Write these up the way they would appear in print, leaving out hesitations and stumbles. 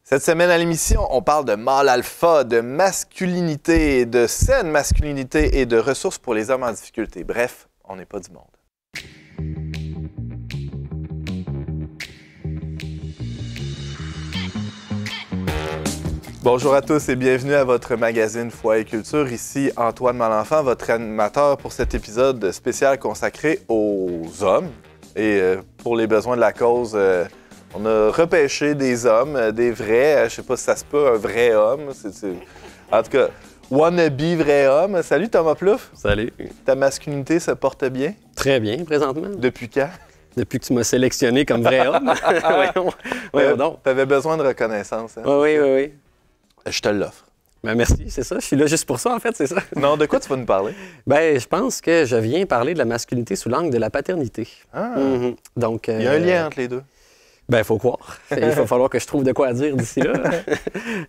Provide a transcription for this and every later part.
Cette semaine à l'émission, on parle de mâle alpha, de masculinité, de saine masculinité et de ressources pour les hommes en difficulté. Bref, on n'est pas du monde. Bonjour à tous et bienvenue à votre magazine Foi et Culture. Ici Antoine Malenfant, votre animateur pour cet épisode spécial consacré aux hommes. Et pour les besoins de la cause, on a repêché des hommes, des vrais. Je sais pas si ça se peut, un vrai homme. En tout cas, wannabe vrai homme. Salut Thomas Plouffe. Salut. Ta masculinité se porte bien? Très bien, présentement. Depuis quand? Depuis que tu m'as sélectionné comme vrai homme. Voyons donc. Tu avais besoin de reconnaissance. Hein? Oui. Je te l'offre. Ben merci, c'est ça. Je suis là juste pour ça, en fait, c'est ça. Non, de quoi tu vas nous parler? Ben, je pense que je viens parler de la masculinité sous l'angle de la paternité. Ah. Donc, il y a un lien entre les deux. Ben, il faut croire. Il va falloir que je trouve de quoi dire d'ici là.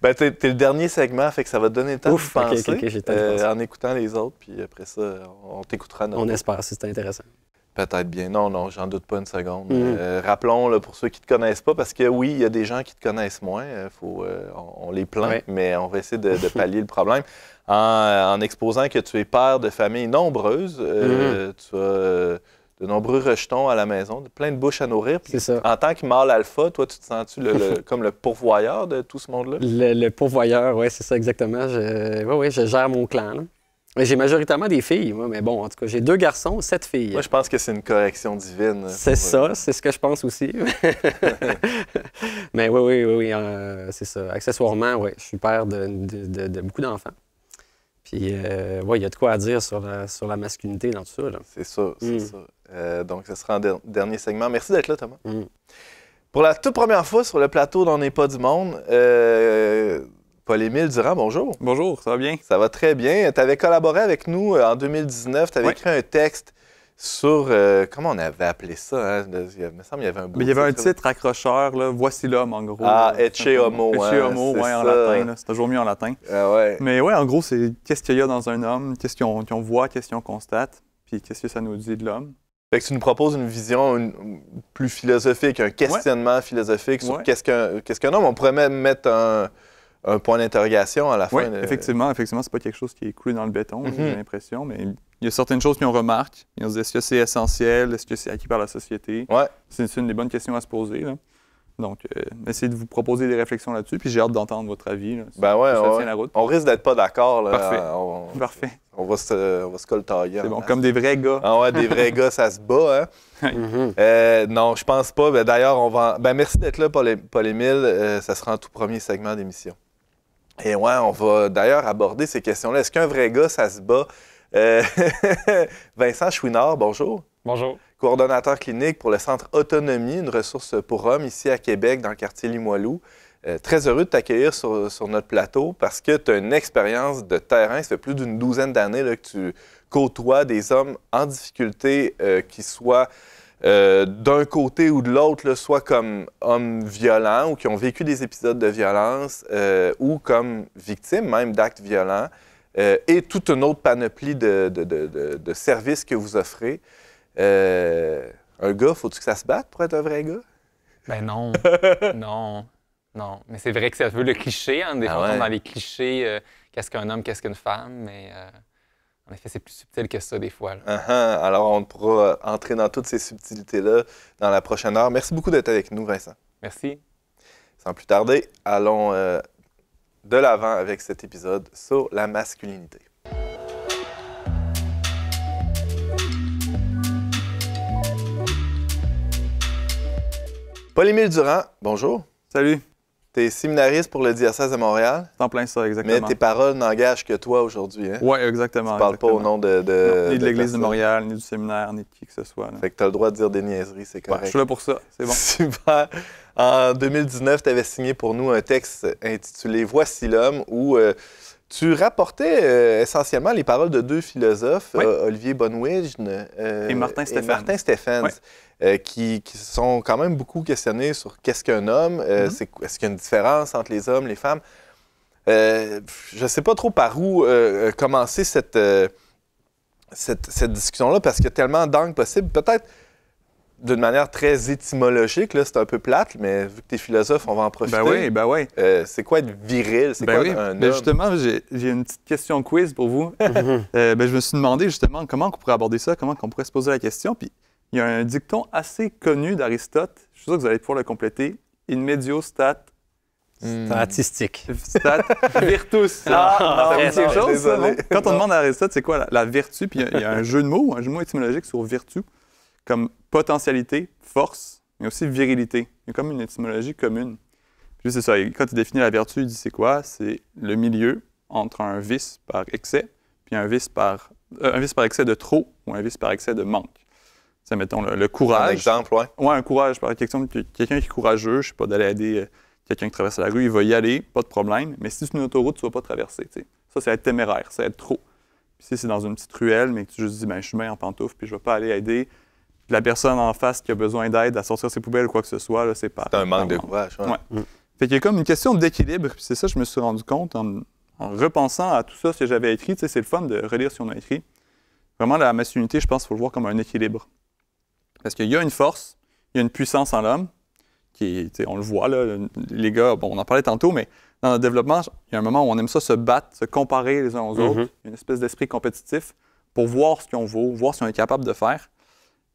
Ben, t'es le dernier segment, fait que ça va te donner le temps de penser OK, j'ai le temps de penser. En écoutant les autres, puis après ça, on t'écoutera. On espère, si c'est intéressant. Peut-être bien. Non, j'en doute pas une seconde. Rappelons, là, pour ceux qui ne te connaissent pas, parce que oui, il y a des gens qui te connaissent moins, on les plaint, mais on va essayer de pallier le problème. En exposant que tu es père de familles nombreuses, tu as de nombreux rejetons à la maison, plein de bouches à nourrir. C'est ça. En tant que mâle alpha, toi, tu te sens-tu comme le pourvoyeur de tout ce monde-là? Le pourvoyeur, oui, c'est ça exactement. Je gère mon clan, là. J'ai majoritairement des filles, moi, mais bon, en tout cas, j'ai 2 garçons, 7 filles. Moi, je pense que c'est une correction divine. C'est ça, c'est ce que je pense aussi. Mais oui, c'est ça. Accessoirement, oui, je suis père de beaucoup d'enfants. Puis, il y a de quoi à dire sur la masculinité dans tout ça. C'est ça, c'est ça. Donc, ce sera en dernier segment. Merci d'être là, Thomas. Pour la toute première fois sur le plateau d'On n'est pas du monde, Paul-Émile Durand, bonjour. Bonjour, ça va bien? Ça va très bien. Tu avais collaboré avec nous en 2019. Tu avais écrit un texte sur... comment on avait appelé ça? Hein? Il me semble qu'il y avait un beau Il y avait un titre accrocheur, là, Voici l'homme, en gros. Ah, Ecce Homo. Ecce Homo, oui, en latin. C'est toujours mieux en latin. Ouais. Mais ouais, en gros, c'est qu'est-ce qu'il y a dans un homme, qu'est-ce qu'on voit, qu'est-ce qu'on constate, puis qu'est-ce que ça nous dit de l'homme. Fait que tu nous proposes une vision plus philosophique, un questionnement philosophique sur qu'est-ce qu'un homme. On pourrait même mettre un point d'interrogation à la fin. Oui, effectivement, c'est pas quelque chose qui est coulé dans le béton, j'ai l'impression, mais il y a certaines choses qu'on remarque. On se dit, est-ce que c'est essentiel? Est-ce que c'est acquis par la société? Ouais. C'est une des bonnes questions à se poser, là. Donc, essayez de vous proposer des réflexions là-dessus, puis j'ai hâte d'entendre votre avis. Là, ben ouais, ça tient la route. On risque d'être pas d'accord. Là. Parfait. Parfait. On va se coltailler. C'est bon, comme des vrais gars. Ah ouais, des vrais gars, ça se bat, hein? Non, je pense pas. Ben, d'ailleurs, on va... merci d'être là, Paul-Émile. Ça sera en tout premier segment d'émission. Et ouais, on va d'ailleurs aborder ces questions-là. Est-ce qu'un vrai gars, ça se bat? Vincent Chouinard, bonjour. Bonjour. Coordonnateur clinique pour le Centre Autonomie, une ressource pour hommes ici à Québec, dans le quartier Limoilou. Très heureux de t'accueillir sur notre plateau parce que tu as une expérience de terrain. Ça fait plus d'une douzaine d'années que tu côtoies des hommes en difficulté, qui soient d'un côté ou de l'autre, soit comme hommes violents ou qui ont vécu des épisodes de violence ou comme victimes même d'actes violents et toute une autre panoplie de services que vous offrez. Un gars, faut-tu que ça se batte pour être un vrai gars? Ben non. Non. Mais c'est vrai que ça veut le cliché. Hein? Des fois, on tombe dans les clichés. Qu'est-ce qu'un homme, qu'est-ce qu'une femme? Mais en effet, c'est plus subtil que ça des fois. Alors, on pourra entrer dans toutes ces subtilités-là dans la prochaine heure. Merci beaucoup d'être avec nous, Vincent. Merci. Sans plus tarder, allons de l'avant avec cet épisode sur la masculinité. Paul-Émile Durand, bonjour. Salut. Tu es séminariste pour le diocèse de Montréal. C'est en plein ça, exactement. Mais tes paroles n'engagent que toi aujourd'hui. Hein? Oui, exactement. Tu parles pas au nom de non, ni de l'Église de Montréal, ni du séminaire, ni de qui que ce soit. Là. Fait que tu as le droit de dire des niaiseries, c'est correct. Je suis là pour ça, c'est bon. Super. En 2019, tu avais signé pour nous un texte intitulé « Voici l'homme » où tu rapportais essentiellement les paroles de 2 philosophes, Olivier Bonwigen et Martin Stephens. Qui sont quand même beaucoup questionnés sur qu'est-ce qu'un homme, est-ce qu'il y a une différence entre les hommes et les femmes. Je ne sais pas trop par où commencer cette discussion-là parce qu'il y a tellement d'angles possibles. Peut-être d'une manière très étymologique, là, c'est un peu plate, mais vu que tu es philosophe, on va en profiter. Ben oui. C'est quoi être viril? C'est quoi un homme? Justement, j'ai une petite question quiz pour vous. Je me suis demandé justement comment on pourrait aborder ça, comment on pourrait se poser la question. Puis il y a un dicton assez connu d'Aristote, je suis sûr que vous allez pouvoir le compléter. In medio stat... Statistique. Stat virtus. Ça vous dit quelque chose, ça, non? Quand on demande à Aristote, c'est quoi la vertu? Puis il y a un jeu de mots étymologique sur vertu, comme potentialité, force, mais aussi virilité. Il y a comme une étymologie commune. Puis c'est ça, quand il définit la vertu, il dit c'est quoi? C'est le milieu entre un vice par excès, puis un vice par excès de trop ou un vice par excès de manque. C'est, mettons, le courage. Un exemple, oui. Oui, un courage. Par exemple, quelqu'un qui est courageux, je sais pas, d'aller aider quelqu'un qui traverse la rue, il va y aller, pas de problème. Mais si c'est une autoroute, tu ne vas pas traverser. T'sais. Ça, c'est être téméraire, c'est être trop. Puis si c'est dans une petite ruelle, mais que tu juste dis, ben, je suis bien en pantoufle, puis je ne vais pas aller aider la personne en face qui a besoin d'aide à sortir ses poubelles ou quoi que ce soit, là, c'est pas... C'est un manque de courage. Ouais. Fait qu'il y a comme une question d'équilibre, puis c'est ça que je me suis rendu compte en repensant à tout ça, ce que j'avais écrit. C'est le fun de relire ce qu'on a écrit. Vraiment, la masculinité, je pense qu'il faut le voir comme un équilibre. Parce qu'il y a une force, il y a une puissance en l'homme, qui, on le voit, là, les gars, bon, on en parlait tantôt, mais dans le développement, il y a un moment où on aime ça se battre, se comparer les uns aux autres, il y a une espèce d'esprit compétitif pour voir ce qu'on vaut, voir ce qu'on est capable de faire.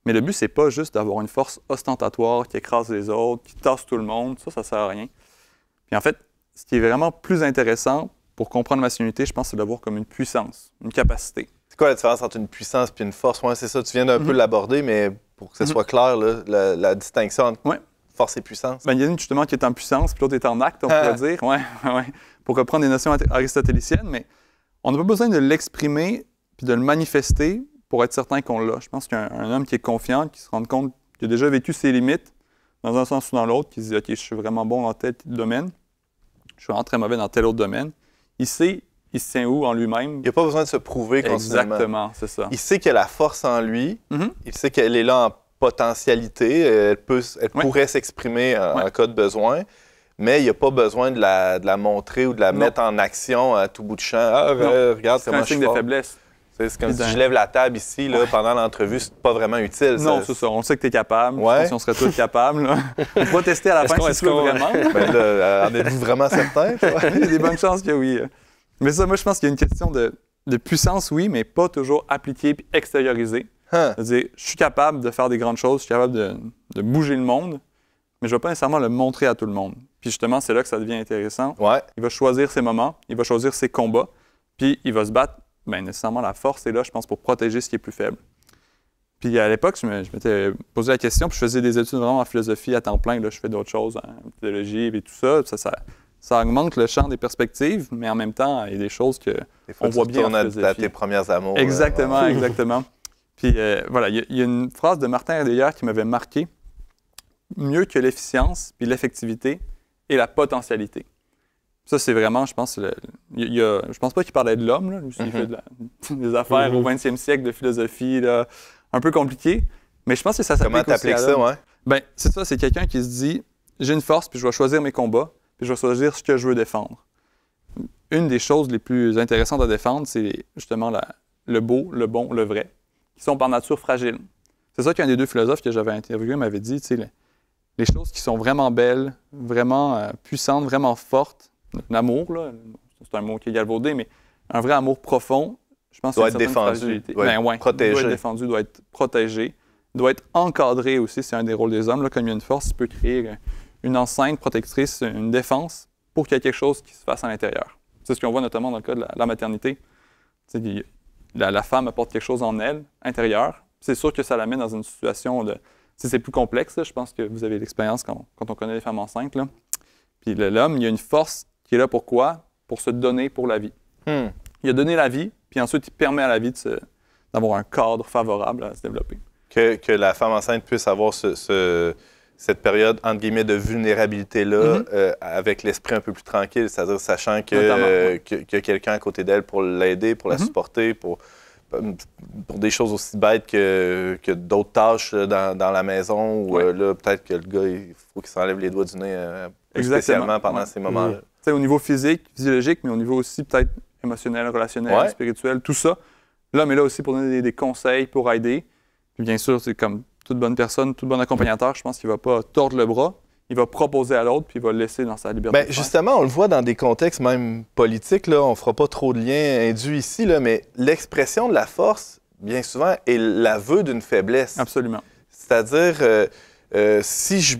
Mais le but, c'est pas juste d'avoir une force ostentatoire qui écrase les autres, qui tasse tout le monde, ça sert à rien. Puis en fait, ce qui est vraiment plus intéressant pour comprendre la masculinité, je pense, c'est de le voir comme une puissance, une capacité. C'est quoi la différence entre une puissance et une force? Ouais, c'est ça, tu viens d'un peu l'aborder, mais pour que ce soit clair, là, la distinction entre force et puissance. Ben, il y en a une justement qui est en puissance, puis l'autre est en acte, on pourrait dire. Ouais. Pour reprendre des notions aristotéliciennes, mais on n'a pas besoin de l'exprimer puis de le manifester pour être certain qu'on l'a. Je pense qu'un homme qui est confiant, qui se rend compte qu'il a déjà vécu ses limites, dans un sens ou dans l'autre, qui se dit « OK, je suis vraiment bon dans tel domaine, je suis vraiment très mauvais dans tel autre domaine », il sait, il se tient où en lui-même. Il n'a pas besoin de se prouver continuellement. Exactement, c'est ça. Il sait qu'il a la force en lui, il sait qu'elle est là en potentialité, elle pourrait s'exprimer en cas de besoin, mais il n'a pas besoin de la montrer ou de la mettre en action à tout bout de champ. Ah, regarde comment je suis fort. C'est un signe de faiblesse. C'est comme si je lève la table ici, là, pendant l'entrevue, c'est pas vraiment utile. Non, c'est ça. On sait que tu es capable. Je pense qu'on serait tous capables. On pourra tester à la fin si tu veux vraiment. Ben là, en êtes-vous vraiment certain? Il y a des bonnes chances que oui. Mais ça, moi, je pense qu'il y a une question de puissance, oui, mais pas toujours appliquée et extériorisée. C'est-à-dire, je suis capable de faire des grandes choses, je suis capable de bouger le monde, mais je ne vais pas nécessairement le montrer à tout le monde. Puis justement, c'est là que ça devient intéressant. Il va choisir ses moments, il va choisir ses combats, puis il va se battre. Bien, nécessairement, la force est là, je pense, pour protéger ce qui est plus faible. Puis à l'époque, je m'étais posé la question, puis je faisais des études vraiment en philosophie à temps plein. Là, je fais d'autres choses, en théologie et tout ça. Ça augmente le champ des perspectives, mais en même temps, il y a des choses qu'on voit bien en philosophie. À tes premières amours. Exactement, exactement. Puis voilà, il y a une phrase de Martin Heidegger qui m'avait marqué. Mieux que l'efficience, puis l'effectivité et la potentialité. Ça, c'est vraiment, je pense, je pense pas qu'il parlait de l'homme, là. Lui, il fait des affaires au 20e siècle de philosophie, là, un peu compliquées. Mais je pense que ça s'applique aussi à l'homme. Comment t'appliques ça, ouais? Ben, c'est ça, c'est quelqu'un qui se dit, j'ai une force, puis je vais choisir mes combats, puis je vais choisir ce que je veux défendre. Une des choses les plus intéressantes à défendre, c'est justement le beau, le bon, le vrai, qui sont par nature fragiles. C'est ça qu'un des deux philosophes que j'avais interviewé m'avait dit, tu sais, les choses qui sont vraiment belles, vraiment puissantes, vraiment fortes, l'amour, là, c'est un mot qui est galvaudé, mais un vrai amour profond, je pense doit être défendu, doit être protégé. Doit être défendu, doit être protégé, doit être encadré aussi, c'est un des rôles des hommes. Là, comme il y a une force, il peut créer une enceinte protectrice, une défense pour qu'il y ait quelque chose qui se fasse à l'intérieur. C'est ce qu'on voit notamment dans le cas de la maternité. La femme apporte quelque chose en elle, intérieur. C'est sûr que ça la met dans une situation de... C'est plus complexe, là. Je pense que vous avez l'expérience quand on connaît les femmes enceintes. Là. Puis l'homme, il y a une force qui est là pour quoi? Pour se donner pour la vie. Il a donné la vie, puis ensuite, il permet à la vie d'avoir un cadre favorable à se développer. Que la femme enceinte puisse avoir cette période, entre guillemets, de vulnérabilité-là, avec l'esprit un peu plus tranquille, c'est-à-dire sachant qu'il y a quelqu'un à côté d'elle pour l'aider, pour la supporter, pour des choses aussi bêtes que d'autres tâches dans la maison, où là, peut-être que le gars, il faut qu'il s'enlève les doigts du nez spécialement pendant ces moments-là. Au niveau physique, physiologique, mais au niveau aussi peut-être émotionnel, relationnel, spirituel, tout ça. L'homme est là aussi pour donner des conseils, pour aider. Puis bien sûr, c'est comme toute bonne personne, tout bon accompagnateur, je pense qu'il ne va pas tordre le bras. Il va proposer à l'autre, puis il va le laisser dans sa liberté. Bien, justement, on le voit dans des contextes même politiques, là, on ne fera pas trop de liens induits ici, là, mais l'expression de la force, bien souvent, est l'aveu d'une faiblesse. Absolument. C'est-à-dire, si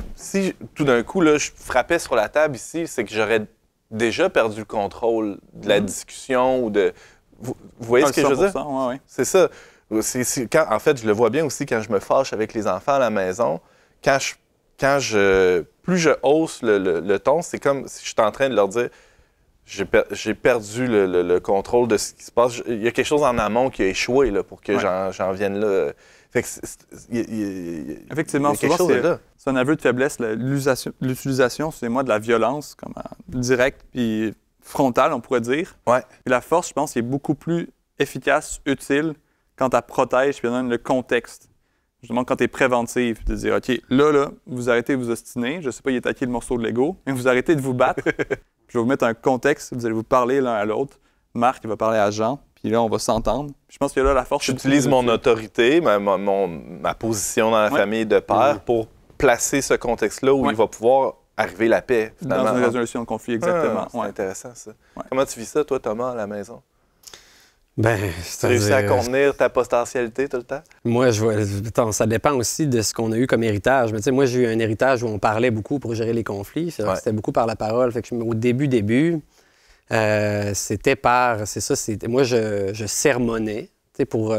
tout d'un coup, là, je frappais sur la table ici, c'est que j'aurais déjà perdu le contrôle de la discussion ou de... Vous voyez ce que je veux dire? Ouais. C'est ça. En fait, je le vois bien aussi quand je me fâche avec les enfants à la maison. Plus je hausse le ton, c'est comme si je suis en train de leur dire j'ai perdu le contrôle de ce qui se passe. Il y a quelque chose en amont qui a échoué là, pour que j'en vienne là. Fait que effectivement, souvent, c'est un aveu de faiblesse. L'utilisation, excusez-moi, de la violence comme directe puis frontale, on pourrait dire. Ouais. Et la force, je pense, est beaucoup plus efficace, utile quand elle protège puis elle donne le contexte. Justement, quand tu es préventif, de dire, OK, là, vous arrêtez de vous ostiner. Je ne sais pas, il est à qui le morceau de Lego, mais vous arrêtez de vous battre. Je vais vous mettre un contexte, vous allez vous parler l'un à l'autre. Marc, il va parler à Jean, puis là, on va s'entendre. Je pense que là, la force... J'utilise mon autorité, ma position dans la famille de père pour placer ce contexte-là où il va pouvoir arriver la paix, finalement. Dans une résolution de conflit, exactement. C'est intéressant, ça. Ouais. Comment tu vis ça, toi, Thomas, à la maison? Ben, tu réussis à contenir ta potentialité tout le temps? Moi, ça dépend aussi de ce qu'on a eu comme héritage. Mais tu sais, moi, j'ai eu un héritage où on parlait beaucoup pour gérer les conflits. C'était beaucoup par la parole. Fait que au début, c'était moi, je sermonnais. Pour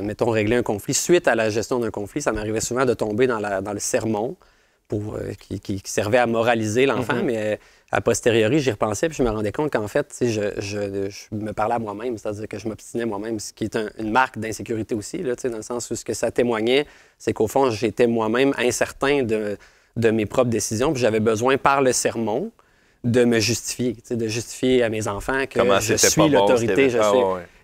mettons, régler un conflit. Suite à la gestion d'un conflit, ça m'arrivait souvent de tomber dans le sermon qui servait à moraliser l'enfant, mais a posteriori, j'y repensais puis je me rendais compte qu'en fait, je me parlais à moi-même, c'est-à-dire que je m'obstinais moi-même, ce qui est une marque d'insécurité aussi, là, dans le sens où ce que ça témoignait, c'est qu'au fond, j'étais moi-même incertain de mes propres décisions, puis j'avais besoin, par le sermon, de me justifier, de justifier à mes enfants que je suis l'autorité,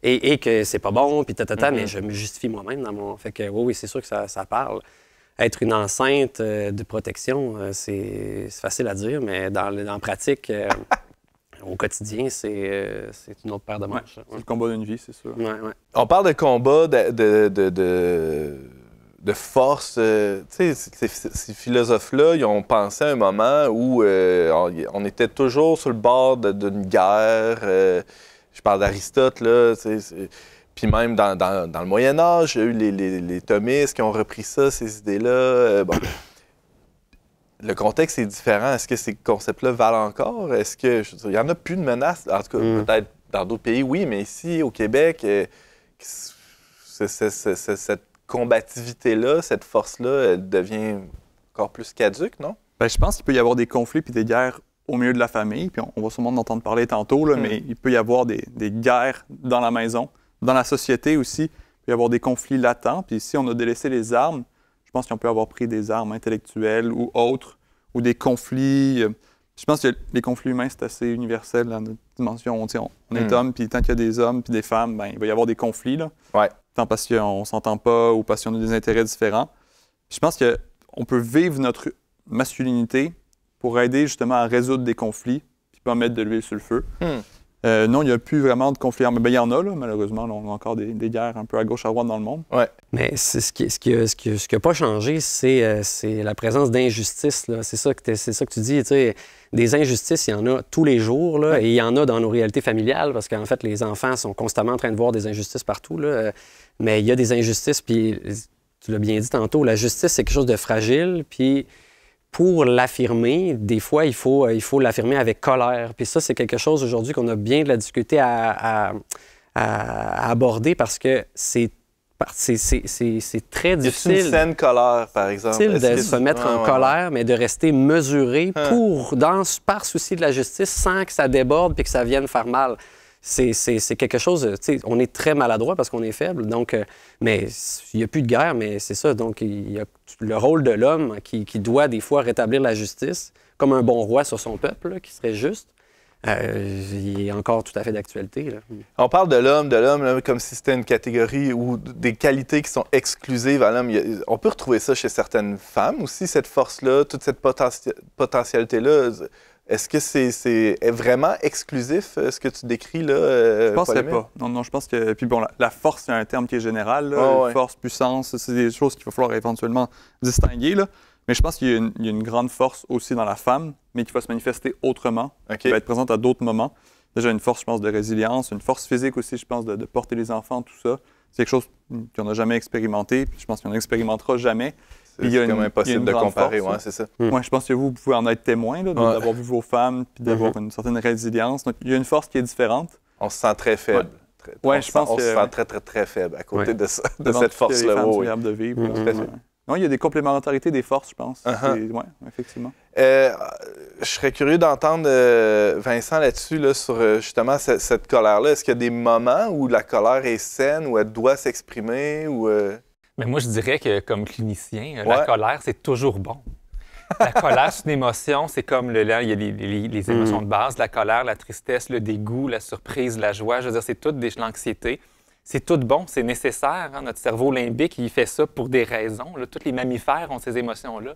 et que c'est pas bon, puis mais je me justifie moi-même dans mon... Fait que oui, c'est sûr que ça parle. Être une enceinte de protection, c'est facile à dire, mais dans la pratique, au quotidien, c'est une autre paire de manches. C'est le combat d'une vie, c'est sûr. On parle de combat, de force. Tu sais, ces philosophes-là, ils ont pensé à un moment où on était toujours sur le bord d'une guerre. Je parle d'Aristote, là. Puis même dans le Moyen Âge, il y a eu les thomistes qui ont repris ça, ces idées-là. Bon. Le contexte est différent. Est-ce que ces concepts-là valent encore? Est-ce que, il n'y en a plus de menaces? En tout cas, peut-être dans d'autres pays, oui, mais ici, au Québec, cette combativité-là, cette force-là, elle devient encore plus caduque, non? Bien, je pense qu'il peut y avoir des conflits puis des guerres au milieu de la famille. Puis on va sûrement en entendre parler tantôt, là, mais il peut y avoir des guerres dans la maison. Dans la société aussi, il peut y avoir des conflits latents. Puis si on a délaissé les armes, je pense qu'on peut avoir pris des armes intellectuelles ou autres, ou des conflits. Je pense que les conflits humains, c'est assez universel dans notre dimension. On est homme, puis tant qu'il y a des hommes puis des femmes, ben, il va y avoir des conflits. Là. Ouais. Tant parce qu'on ne s'entend pas ou parce qu'on a des intérêts différents. Puis je pense qu'on peut vivre notre masculinité pour aider justement à résoudre des conflits puis pas mettre de l'huile sur le feu. Non, il n'y a plus vraiment de conflits armés. Bien, il y en a, là, malheureusement. On a encore des guerres un peu à gauche, à droite dans le monde. Ouais. Mais ce qui n'a pas changé, c'est la présence d'injustice. C'est ça que tu dis. Des injustices, il y en a tous les jours. Là, et il y en a dans nos réalités familiales parce qu'en fait, les enfants sont constamment en train de voir des injustices partout. Là, mais il y a des injustices, puis tu l'as bien dit tantôt, la justice, c'est quelque chose de fragile, puis pour l'affirmer, des fois, il faut l'affirmer avec colère. Puis ça, c'est quelque chose aujourd'hui qu'on a bien de la difficulté à aborder parce que c'est très difficile. Il y a une saine colère, par exemple. C'est difficile de se mettre en colère, mais de rester mesuré par souci de la justice sans que ça déborde puis que ça vienne faire mal. C'est quelque chose, on est très maladroit parce qu'on est faible, donc, mais il n'y a plus de guerre, mais c'est ça, donc il y a le rôle de l'homme qui doit des fois rétablir la justice, comme un bon roi sur son peuple, là, qui serait juste, il est encore tout à fait d'actualité. Là. On parle de l'homme là, comme si c'était une catégorie ou des qualités qui sont exclusives à l'homme. On peut retrouver ça chez certaines femmes aussi, cette force-là, toute cette potentialité-là. Est-ce que c'est vraiment exclusif, ce que tu décris là, Je pense Paul-Émile? pas. Non, je pense que... Puis bon, la force, c'est un terme qui est général. Là. Oh, ouais. Force, puissance, c'est des choses qu'il va falloir éventuellement distinguer. Là. Mais je pense qu'il y a une grande force aussi dans la femme, mais qui va se manifester autrement, qui va être présente à d'autres moments. Déjà, une force, je pense, de résilience, une force physique aussi, je pense, de porter les enfants, tout ça. C'est quelque chose qu'on n'a jamais expérimenté, puis je pense qu'on n'expérimentera jamais. C'est comme impossible de comparer, ouais, c'est ça. Ouais, je pense que vous pouvez en être témoin, là, d'avoir vu vos femmes, puis d'avoir une certaine résilience. Donc, il y a une force qui est différente. On se sent très faible. Ouais, je pense on que... se sent très, très, très faible à côté de cette force-là. Les femmes sont capables de vivre. Tout à fait. Non, il y a des complémentarités des forces, je pense. Oui, effectivement. Je serais curieux d'entendre Vincent là-dessus, là, sur justement cette colère-là. Est-ce qu'il y a des moments où la colère est saine, où elle doit s'exprimer? Ou, Mais moi, je dirais que comme clinicien, la colère, c'est toujours bon. La colère, c'est une émotion. C'est comme il y a les émotions de base, la colère, la tristesse, le dégoût, la surprise, la joie. Je veux dire, c'est tout l'anxiété. C'est tout bon, c'est nécessaire. Hein? Notre cerveau limbique, il fait ça pour des raisons. Là. Tous les mammifères ont ces émotions-là.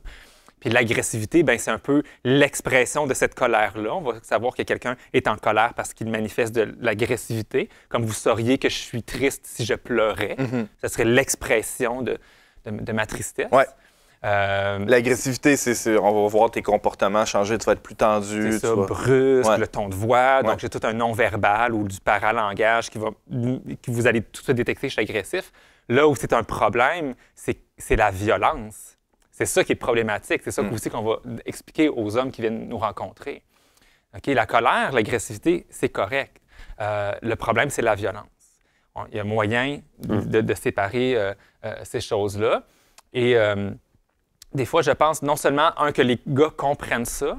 Puis l'agressivité, ben, c'est un peu l'expression de cette colère-là. On va savoir que quelqu'un est en colère parce qu'il manifeste de l'agressivité. Comme vous sauriez que je suis triste si je pleurais. Ça serait l'expression de ma tristesse. Ouais. L'agressivité, on va voir tes comportements changer, tu vas être plus tendu. C'est ça, brusque, Ouais. le ton de voix. Donc, j'ai tout un non-verbal ou du paralangage que vous allez tout de suite détecter que je suis agressif. Là où c'est un problème, c'est la violence. C'est ça qui est problématique. C'est ça aussi qu'on va expliquer aux hommes qui viennent nous rencontrer. Okay? La colère, l'agressivité, c'est correct. Le problème, c'est la violence. Il y a moyen de séparer ces choses-là. Et des fois, je pense non seulement, que les gars comprennent ça,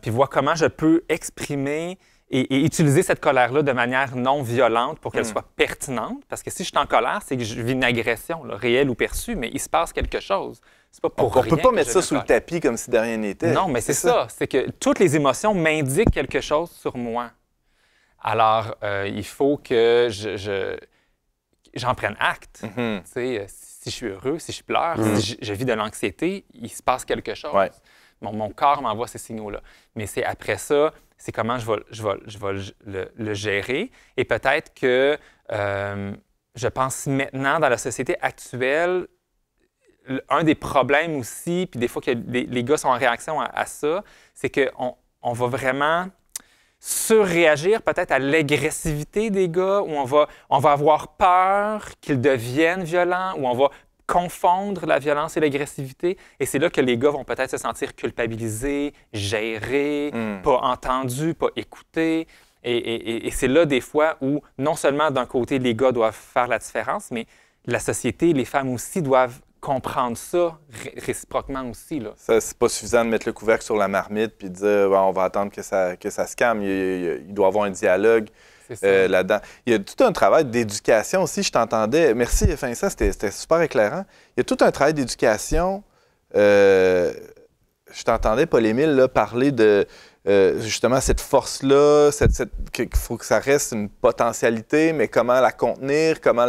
puis voient comment je peux exprimer et utiliser cette colère-là de manière non violente pour qu'elle soit pertinente. Parce que si je suis en colère, c'est que je vis une agression, là, réelle ou perçue, mais il se passe quelque chose. C'est pas pour on rien peut pas que mettre je ça me sous le colère. tapis comme si de rien n'était. Non, mais c'est ça. C'est que toutes les émotions m'indiquent quelque chose sur moi. Alors, il faut que j'en prenne acte. Tu sais, si je suis heureux, si je pleure, si je vis de l'anxiété, il se passe quelque chose. Ouais. Mon corps m'envoie ces signaux-là. Mais c'est après ça, c'est comment je vais le gérer. Et peut-être que je pense maintenant, dans la société actuelle, un des problèmes aussi, puis des fois que les gars sont en réaction à ça, c'est qu'on va vraiment surréagir peut-être à l'agressivité des gars, où on va avoir peur qu'ils deviennent violents, où on va confondre la violence et l'agressivité. Et c'est là que les gars vont peut-être se sentir culpabilisés, gérés, pas entendus, pas écoutés. Et c'est là des fois où non seulement d'un côté les gars doivent faire la différence, mais la société, les femmes aussi doivent comprendre ça réciproquement aussi. Là. Ça, c'est pas suffisant de mettre le couvercle sur la marmite puis de dire on va attendre que ça se calme. Il doit y avoir un dialogue là-dedans. Il y a tout un travail d'éducation aussi, je t'entendais. Merci, Vincent, c'était super éclairant. Il y a tout un travail d'éducation. Je t'entendais, Paul-Émile, là, parler de justement cette force-là, qu'il faut que ça reste une potentialité, mais comment la contenir, comment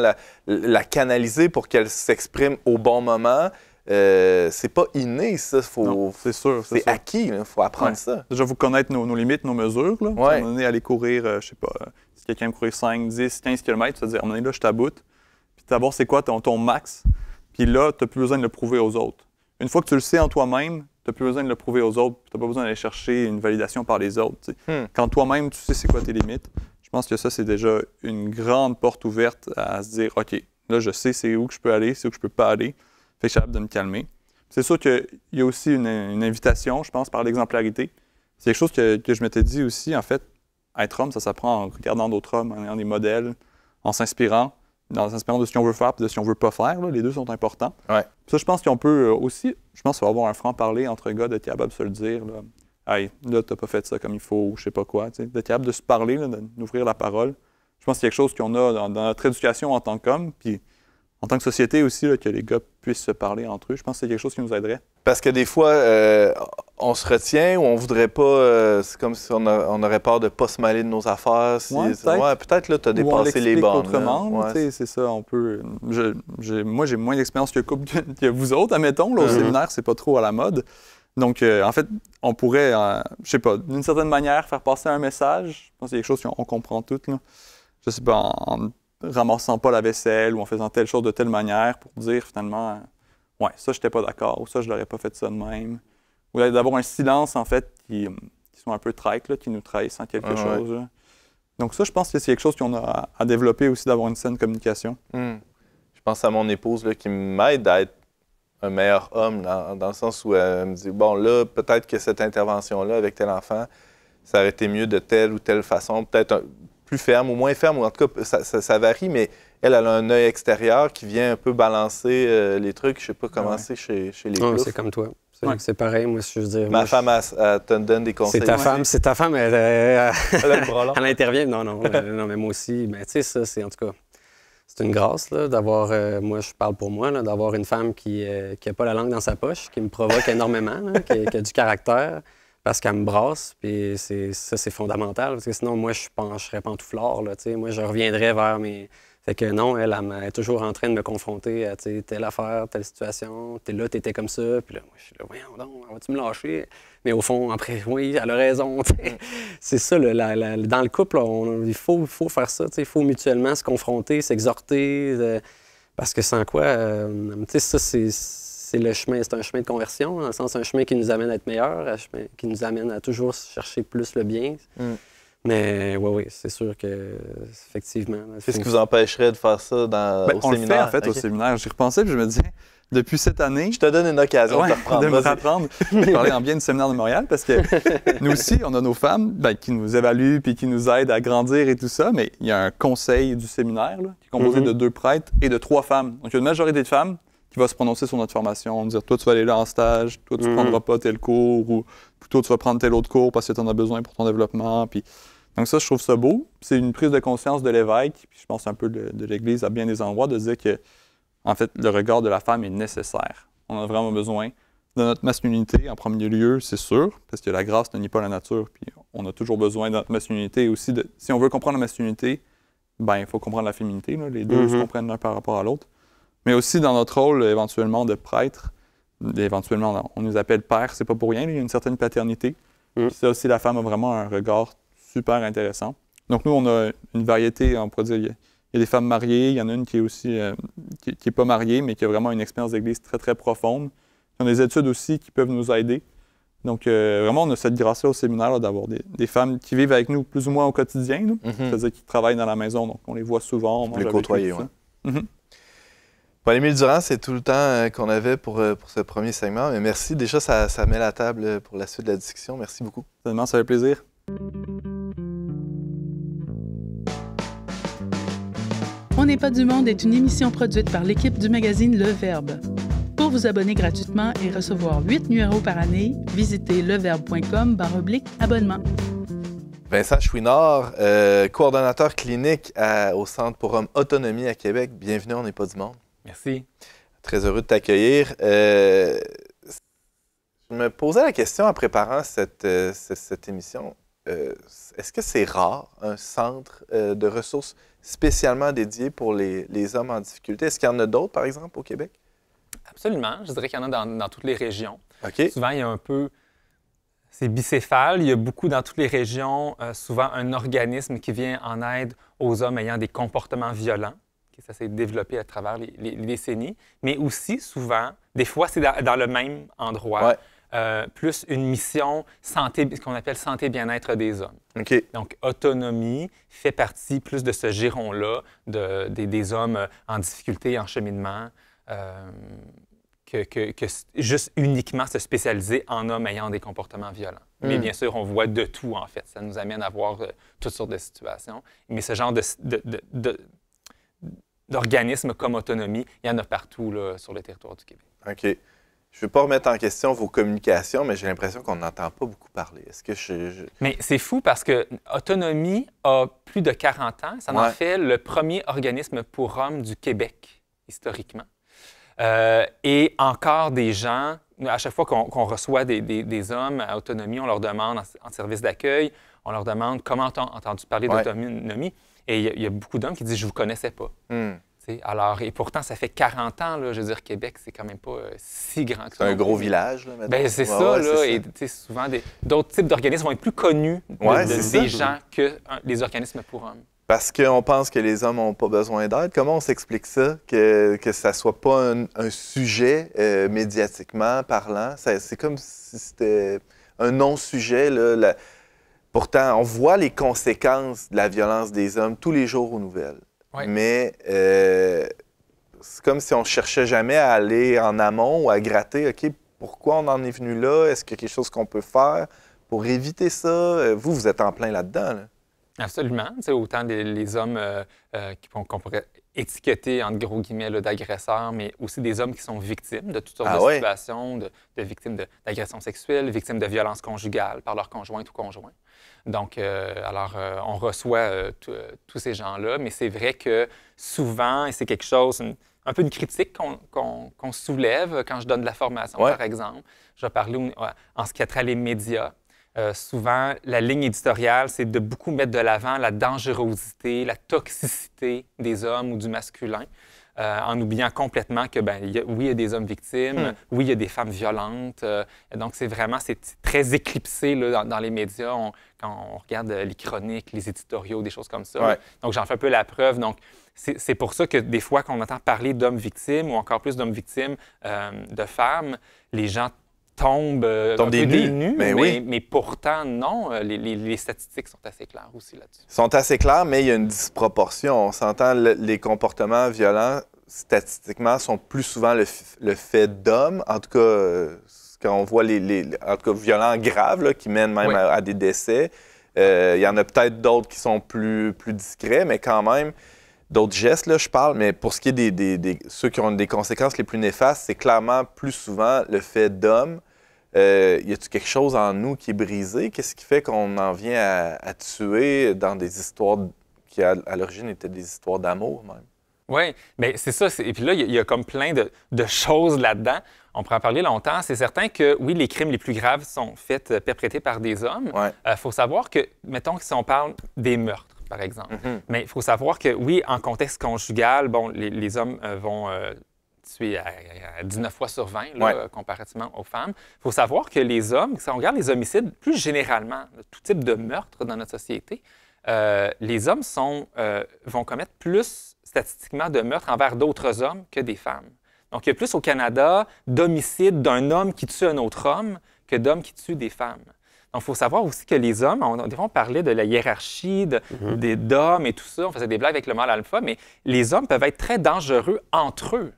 la canaliser pour qu'elle s'exprime au bon moment. C'est pas inné, ça. Non, c'est sûr. C'est acquis, il faut apprendre ça. Déjà, vous connaître nos limites, nos mesures. Là. Ouais. À un moment donné, aller courir, je sais pas, si quelqu'un aime courir 5, 10, 15 km, tu vas dire, à un moment donné, là, je t'aboute. Puis d'abord, c'est quoi ton max? Puis là, tu n'as plus besoin de le prouver aux autres. Une fois que tu le sais en toi-même, tu n'as plus besoin de le prouver aux autres. Tu n'as pas besoin d'aller chercher une validation par les autres. Quand toi-même, tu sais c'est quoi tes limites, je pense que ça, c'est déjà une grande porte ouverte à se dire, OK, là, je sais c'est où que je peux aller, c'est où que je peux pas aller. Fait que je suis capable de me calmer. C'est sûr qu'il y a aussi une invitation, je pense, par l'exemplarité. C'est quelque chose que je m'étais dit aussi, en fait, être homme, ça s'apprend en regardant d'autres hommes, en ayant des modèles, en s'inspirant de ce qu'on veut faire et de ce qu'on veut pas faire. Là. Les deux sont importants. Ouais. Ça, je pense qu'on peut aussi, je pense qu'il va y avoir un franc-parler entre gars d'être capable de se le dire. Là. Hey, là, t'as pas fait ça comme il faut, ou je sais pas quoi. D'être capable de se parler, d'ouvrir la parole. Je pense que c'est quelque chose qu'on a dans notre éducation en tant qu'homme, puis en tant que société aussi, là, que les gars puissent se parler entre eux. Je pense que c'est quelque chose qui nous aiderait. Parce que des fois, on se retient ou on voudrait pas. C'est comme si on aurait peur de pas se mêler de nos affaires. Peut-être là, tu as dépassé les bornes. Autrement, c'est ça, on peut. Moi, j'ai moins d'expérience que vous autres, admettons. Là, au séminaire, c'est pas trop à la mode. Donc, en fait, on pourrait, je sais pas, d'une certaine manière, faire passer un message. Je pense que c'est quelque chose qu'on comprend toutes, là. Je sais pas, en ramassant pas la vaisselle ou en faisant telle chose de telle manière pour dire finalement, ouais, ça, j'étais pas d'accord, ou ça, je l'aurais pas fait ça de même. Ou d'avoir un silence, en fait, qui sont un peu traites, là, qui nous trahissent en quelque chose. Là. Donc ça, je pense que c'est quelque chose qu'on a à développer aussi, d'avoir une saine communication. Je pense à mon épouse là, qui m'aide à être un meilleur homme, dans le sens où elle me dit, bon, là, peut-être que cette intervention-là avec tel enfant, ça aurait été mieux de telle ou telle façon, peut-être plus ferme ou moins ferme, ou en tout cas, ça varie, mais elle a un œil extérieur qui vient un peu balancer les trucs. Je sais pas comment c'est chez les ploufs. C'est comme toi. C'est pareil, moi, je veux dire... Ma femme, elle te donne des conseils. C'est ta femme, elle elle intervient. Non, mais moi aussi, ben, tu sais, ça, c'est en tout cas... C'est une grâce d'avoir, moi je parle pour moi, d'avoir une femme qui n'a pas la langue dans sa poche, qui me provoque énormément, là, qui a du caractère, parce qu'elle me brasse, puis ça c'est fondamental, parce que sinon moi je serais pantouflard, là, moi je reviendrais vers mes... Fait que non, elle est toujours en train de me confronter à telle affaire, telle situation, t'es là, t'étais comme ça, puis là, moi je suis là, voyons donc, vas-tu me lâcher? Mais au fond, après, oui, elle a raison. C'est ça, dans le couple, il faut faire ça, il faut mutuellement se confronter, s'exhorter, parce que sans quoi, ça, c'est le chemin, c'est un chemin de conversion, dans le sens, un chemin qui nous amène à être meilleur, un chemin qui nous amène à toujours chercher plus le bien. Mais oui, c'est sûr que, effectivement. Qu'est-ce qui vous empêcherait de faire ça au séminaire? On le fait, en fait, au séminaire. J'y repensais, puis je me disais, depuis cette année... Je te donne une occasion de te reprendre. De me rapprendre. Je parlais en bien du séminaire de Montréal, parce que nous aussi, on a nos femmes qui nous évaluent puis qui nous aident à grandir et tout ça, mais il y a un conseil du séminaire là, qui est composé de 2 prêtres et de 3 femmes. Donc, il y a une majorité de femmes qui va se prononcer sur notre formation, dire « Toi, tu vas aller là en stage, toi, tu ne prendras pas tel cours, ou plutôt, tu vas prendre tel autre cours parce que tu en as besoin pour ton développement. » Puis donc ça, je trouve ça beau. C'est une prise de conscience de l'évêque, puis je pense un peu de l'Église à bien des endroits, de dire que, en fait, le regard de la femme est nécessaire. On a vraiment besoin de notre masculinité, en premier lieu, c'est sûr, parce que la grâce ne nie pas la nature, puis on a toujours besoin de notre masculinité. Et aussi, si on veut comprendre la masculinité, ben il faut comprendre la féminité. Là. Les deux se comprennent l'un par rapport à l'autre. Mais aussi dans notre rôle, éventuellement, de prêtre, éventuellement, on nous appelle père, c'est pas pour rien, il y a une certaine paternité. Puis ça aussi, la femme a vraiment un regard super intéressant. Donc nous, on a une variété, on pourrait dire, il y a des femmes mariées, il y en a une qui est aussi, qui est pas mariée, mais qui a vraiment une expérience d'église très, très profonde. Il y a des études aussi qui peuvent nous aider. Donc vraiment, on a cette grâce-là au séminaire là, d'avoir des femmes qui vivent avec nous plus ou moins au quotidien, c'est-à-dire qui travaillent dans la maison, donc on les voit souvent. On mange les côtoyer, oui. Paul-Émile Durand, c'est tout le temps qu'on avait pour ce premier segment. Mais merci. Déjà, ça met la table pour la suite de la discussion. Merci beaucoup. Tellement, ça fait plaisir. On n'est pas du monde est une émission produite par l'équipe du magazine Le Verbe. Pour vous abonner gratuitement et recevoir 8 numéros par année, visitez leverbe.com/abonnement. Vincent Chouinard, coordonnateur clinique au Centre pour hommes Autonomie à Québec. Bienvenue, on n'est pas du monde. Merci. Très heureux de t'accueillir. Je me posais la question en préparant cette émission. Est-ce que c'est rare, un centre de ressources spécialement dédié pour les hommes en difficulté? Est-ce qu'il y en a d'autres, par exemple, au Québec? Absolument. Je dirais qu'il y en a dans toutes les régions. OK. Souvent, il y a un peu... C'est bicéphale. Il y a beaucoup dans toutes les régions, souvent un organisme qui vient en aide aux hommes ayant des comportements violents. Ça s'est développé à travers les décennies. Mais aussi, souvent, des fois, c'est dans le même endroit. Ouais. Plus une mission santé, ce qu'on appelle santé bien-être des hommes. OK. Donc, autonomie fait partie plus de ce giron-là des hommes en difficulté, en cheminement, que juste uniquement se spécialiser en hommes ayant des comportements violents. Mais bien sûr, on voit de tout, en fait. Ça nous amène à voir toutes sortes de situations. Mais ce genre d'organismes comme autonomie, il y en a partout là, sur le territoire du Québec. OK. Je ne veux pas remettre en question vos communications, mais j'ai l'impression qu'on n'entend pas beaucoup parler. Est-ce que Mais c'est fou parce que Autonomie a plus de 40 ans. Ça en fait le premier organisme pour hommes du Québec, historiquement. Et encore des gens, à chaque fois qu'on reçoit des hommes à Autonomie, on leur demande en service d'accueil, on leur demande comment ont entendu parler d'autonomie. Et il y a beaucoup d'hommes qui disent « je ne vous connaissais pas ». Alors, et pourtant, ça fait 40 ans, là, je veux dire, Québec, c'est quand même pas si grand que ça. C'est un gros village, là, maintenant. Ben, c'est ça, là. Et souvent, d'autres types d'organismes vont être plus connus des gens que les organismes pour hommes. Parce qu'on pense que les hommes n'ont pas besoin d'aide. Comment on s'explique ça, que ça ne soit pas un sujet médiatiquement parlant? C'est comme si c'était un non-sujet, là. Pourtant, on voit les conséquences de la violence des hommes tous les jours aux nouvelles. Oui. Mais c'est comme si on cherchait jamais à aller en amont ou à gratter, OK, pourquoi on en est venu là? Est-ce qu'il y a quelque chose qu'on peut faire pour éviter ça? Vous êtes en plein là-dedans, là. Absolument. Autant les hommes qu'on pourrait étiqueter, entre gros guillemets, d'agresseurs, mais aussi des hommes qui sont victimes de toutes sortes de situations, de victimes d'agressions sexuelles, victimes de violences conjugales par leur conjointe ou conjoint. Donc, on reçoit tous ces gens-là, mais c'est vrai que souvent, et c'est quelque chose, un peu une critique qu'on soulève quand je donne de la formation, par exemple. Je vais parler en ce qui a trait les médias. Souvent, la ligne éditoriale, c'est de beaucoup mettre de l'avant la dangerosité, la toxicité des hommes ou du masculin, en oubliant complètement que, oui, il y a des hommes victimes, oui, il y a des femmes violentes. Donc, c'est très éclipsé là, dans les médias quand on regarde les chroniques, les éditoriaux, des choses comme ça. Ouais. Donc, j'en fais un peu la preuve. Donc, c'est pour ça que des fois, quand on entend parler d'hommes victimes ou encore plus d'hommes victimes de femmes, les gens tombent un peu des nues, mais pourtant, non. Les statistiques sont assez claires aussi là-dessus. Sont assez claires, mais il y a une disproportion. On s'entend, les comportements violents, statistiquement, sont plus souvent le fait d'hommes. En tout cas, quand on voit en tout cas, violents graves, là, qui mènent même à des décès. Il y en a peut-être d'autres qui sont plus discrets, mais quand même, d'autres gestes, là, je parle. Mais pour ce qui est des ceux qui ont des conséquences les plus néfastes, c'est clairement plus souvent le fait d'hommes. Y a-t-il quelque chose en nous qui est brisé? Qu'est-ce qui fait qu'on en vient à tuer dans des histoires qui, à l'origine, étaient des histoires d'amour, même? Oui, bien, c'est ça. Et puis là, il y a comme plein de choses là-dedans. On pourrait en parler longtemps. C'est certain que, oui, les crimes les plus graves sont perpétrés par des hommes. Il faut savoir que, mettons que si on parle des meurtres, par exemple, mais il faut savoir que, oui, en contexte conjugal, bon, les hommes vont tuer à 19 fois sur 20, là, comparativement aux femmes. Il faut savoir que les hommes, si on regarde les homicides, plus généralement, tout type de meurtre dans notre société, les hommes vont commettre plus statistiquement de meurtres envers d'autres hommes que des femmes. Donc, il y a plus au Canada d'homicides d'un homme qui tue un autre homme que d'hommes qui tuent des femmes. Donc, il faut savoir aussi que les hommes, on parlait de la hiérarchie d'hommes et tout ça, on faisait des blagues avec le mâle alpha, mais les hommes peuvent être très dangereux entre eux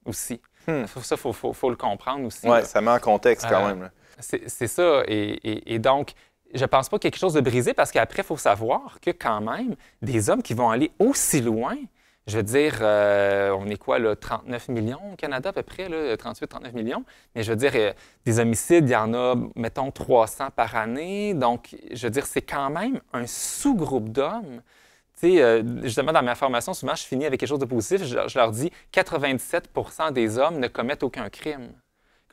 aussi. Ça, il faut le comprendre aussi. Oui, ça met en contexte quand même. C'est ça. Et donc, je ne pense pas qu'il y ait quelque chose de brisé parce qu'après, il faut savoir que quand même, des hommes qui vont aller aussi loin, je veux dire, on est quoi, là, 39 millions au Canada à peu près, 38-39 millions. Mais je veux dire, des homicides, il y en a, mettons, 300 par année. Donc, je veux dire, c'est quand même un sous-groupe d'hommes. Tu sais, justement, dans ma formation, souvent, je finis avec quelque chose de positif. Je leur dis 97 % des hommes ne commettent aucun crime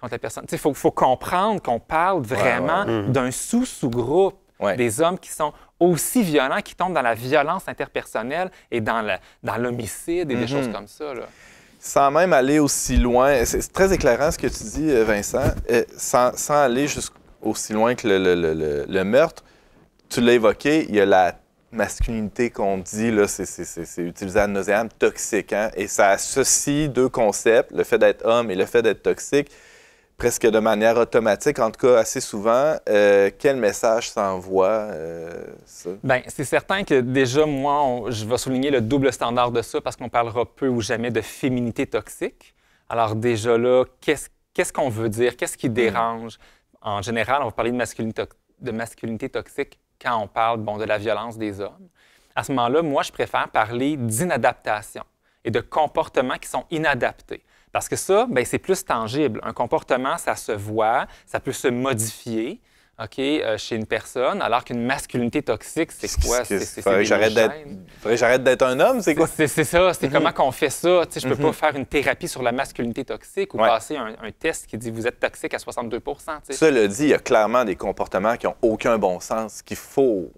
contre la personne. Tu sais, il faut comprendre qu'on parle vraiment d'un sous-groupe. Des hommes qui sont aussi violents, qui tombent dans la violence interpersonnelle et dans l'homicide et des choses comme ça. Là. Sans même aller aussi loin, c'est très éclairant ce que tu dis, Vincent, sans aller aussi loin que le meurtre, tu l'as évoqué, il y a la masculinité qu'on dit, là, c'est utilisé ad nauseam, toxique. Hein? Et ça associe deux concepts, le fait d'être homme et le fait d'être toxique, presque de manière automatique, en tout cas assez souvent. Quel message s'envoie, ça? Bien, c'est certain que déjà, moi, je vais souligner le double standard de ça parce qu'on parlera peu ou jamais de féminité toxique. Alors déjà là, qu'est-ce qu'on veut dire? Qu'est-ce qui dérange? En général, on va parler de masculinité toxique quand on parle de la violence des hommes. À ce moment-là, moi, je préfère parler d'inadaptation et de comportements qui sont inadaptés. Parce que ça, bien, c'est plus tangible. Un comportement, ça se voit, ça peut se modifier chez une personne, alors qu'une masculinité toxique, c'est quoi? Faudrait que j'arrête d'être un homme, c'est quoi? C'est ça, c'est comment qu'on fait ça. Je ne peux pas faire une thérapie sur la masculinité toxique ou passer un test qui dit « vous êtes toxique à 62 ». Cela dit, il y a clairement des comportements qui n'ont aucun bon sens, qu'il faut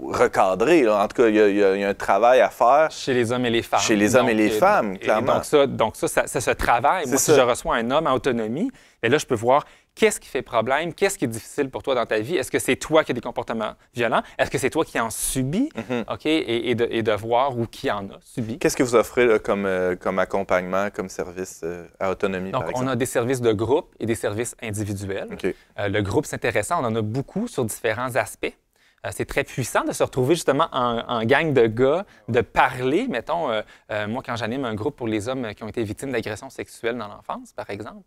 recadrer. Là. En tout cas, il y a un travail à faire. Chez les hommes et les femmes. Chez les hommes et les femmes, clairement. Donc ça, c'est ce travail. Moi, si je reçois un homme en autonomie, bien là, je peux voir qu'est-ce qui fait problème, qu'est-ce qui est difficile pour toi dans ta vie. Est-ce que c'est toi qui as des comportements violents? Est-ce que c'est toi qui en subis? OK? Et de voir ou qui en a subi. Qu'est-ce que vous offrez là, comme accompagnement, comme service à autonomie, Donc, par exemple? on a des services de groupe et des services individuels. OK. Le groupe, c'est intéressant. On en a beaucoup sur différents aspects. C'est très puissant de se retrouver justement en gang de gars, de parler. Mettons, moi, quand j'anime un groupe pour les hommes qui ont été victimes d'agressions sexuelles dans l'enfance, par exemple,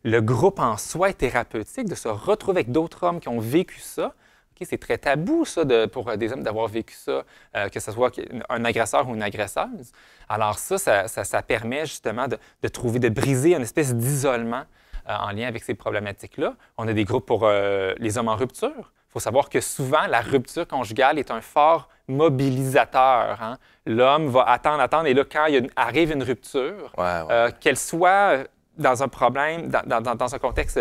le groupe en soi est thérapeutique, de se retrouver avec d'autres hommes qui ont vécu ça. Okay, c'est très tabou, ça, pour des hommes d'avoir vécu ça, que ce soit un agresseur ou une agresseuse. Alors ça permet justement de trouver, de briser une espèce d'isolement en lien avec ces problématiques-là. On a des groupes pour les hommes en rupture. Il faut savoir que souvent, la rupture conjugale est un fort mobilisateur. Hein? L'homme va attendre, et là, quand arrive une rupture, qu'elle soit dans un problème, dans un contexte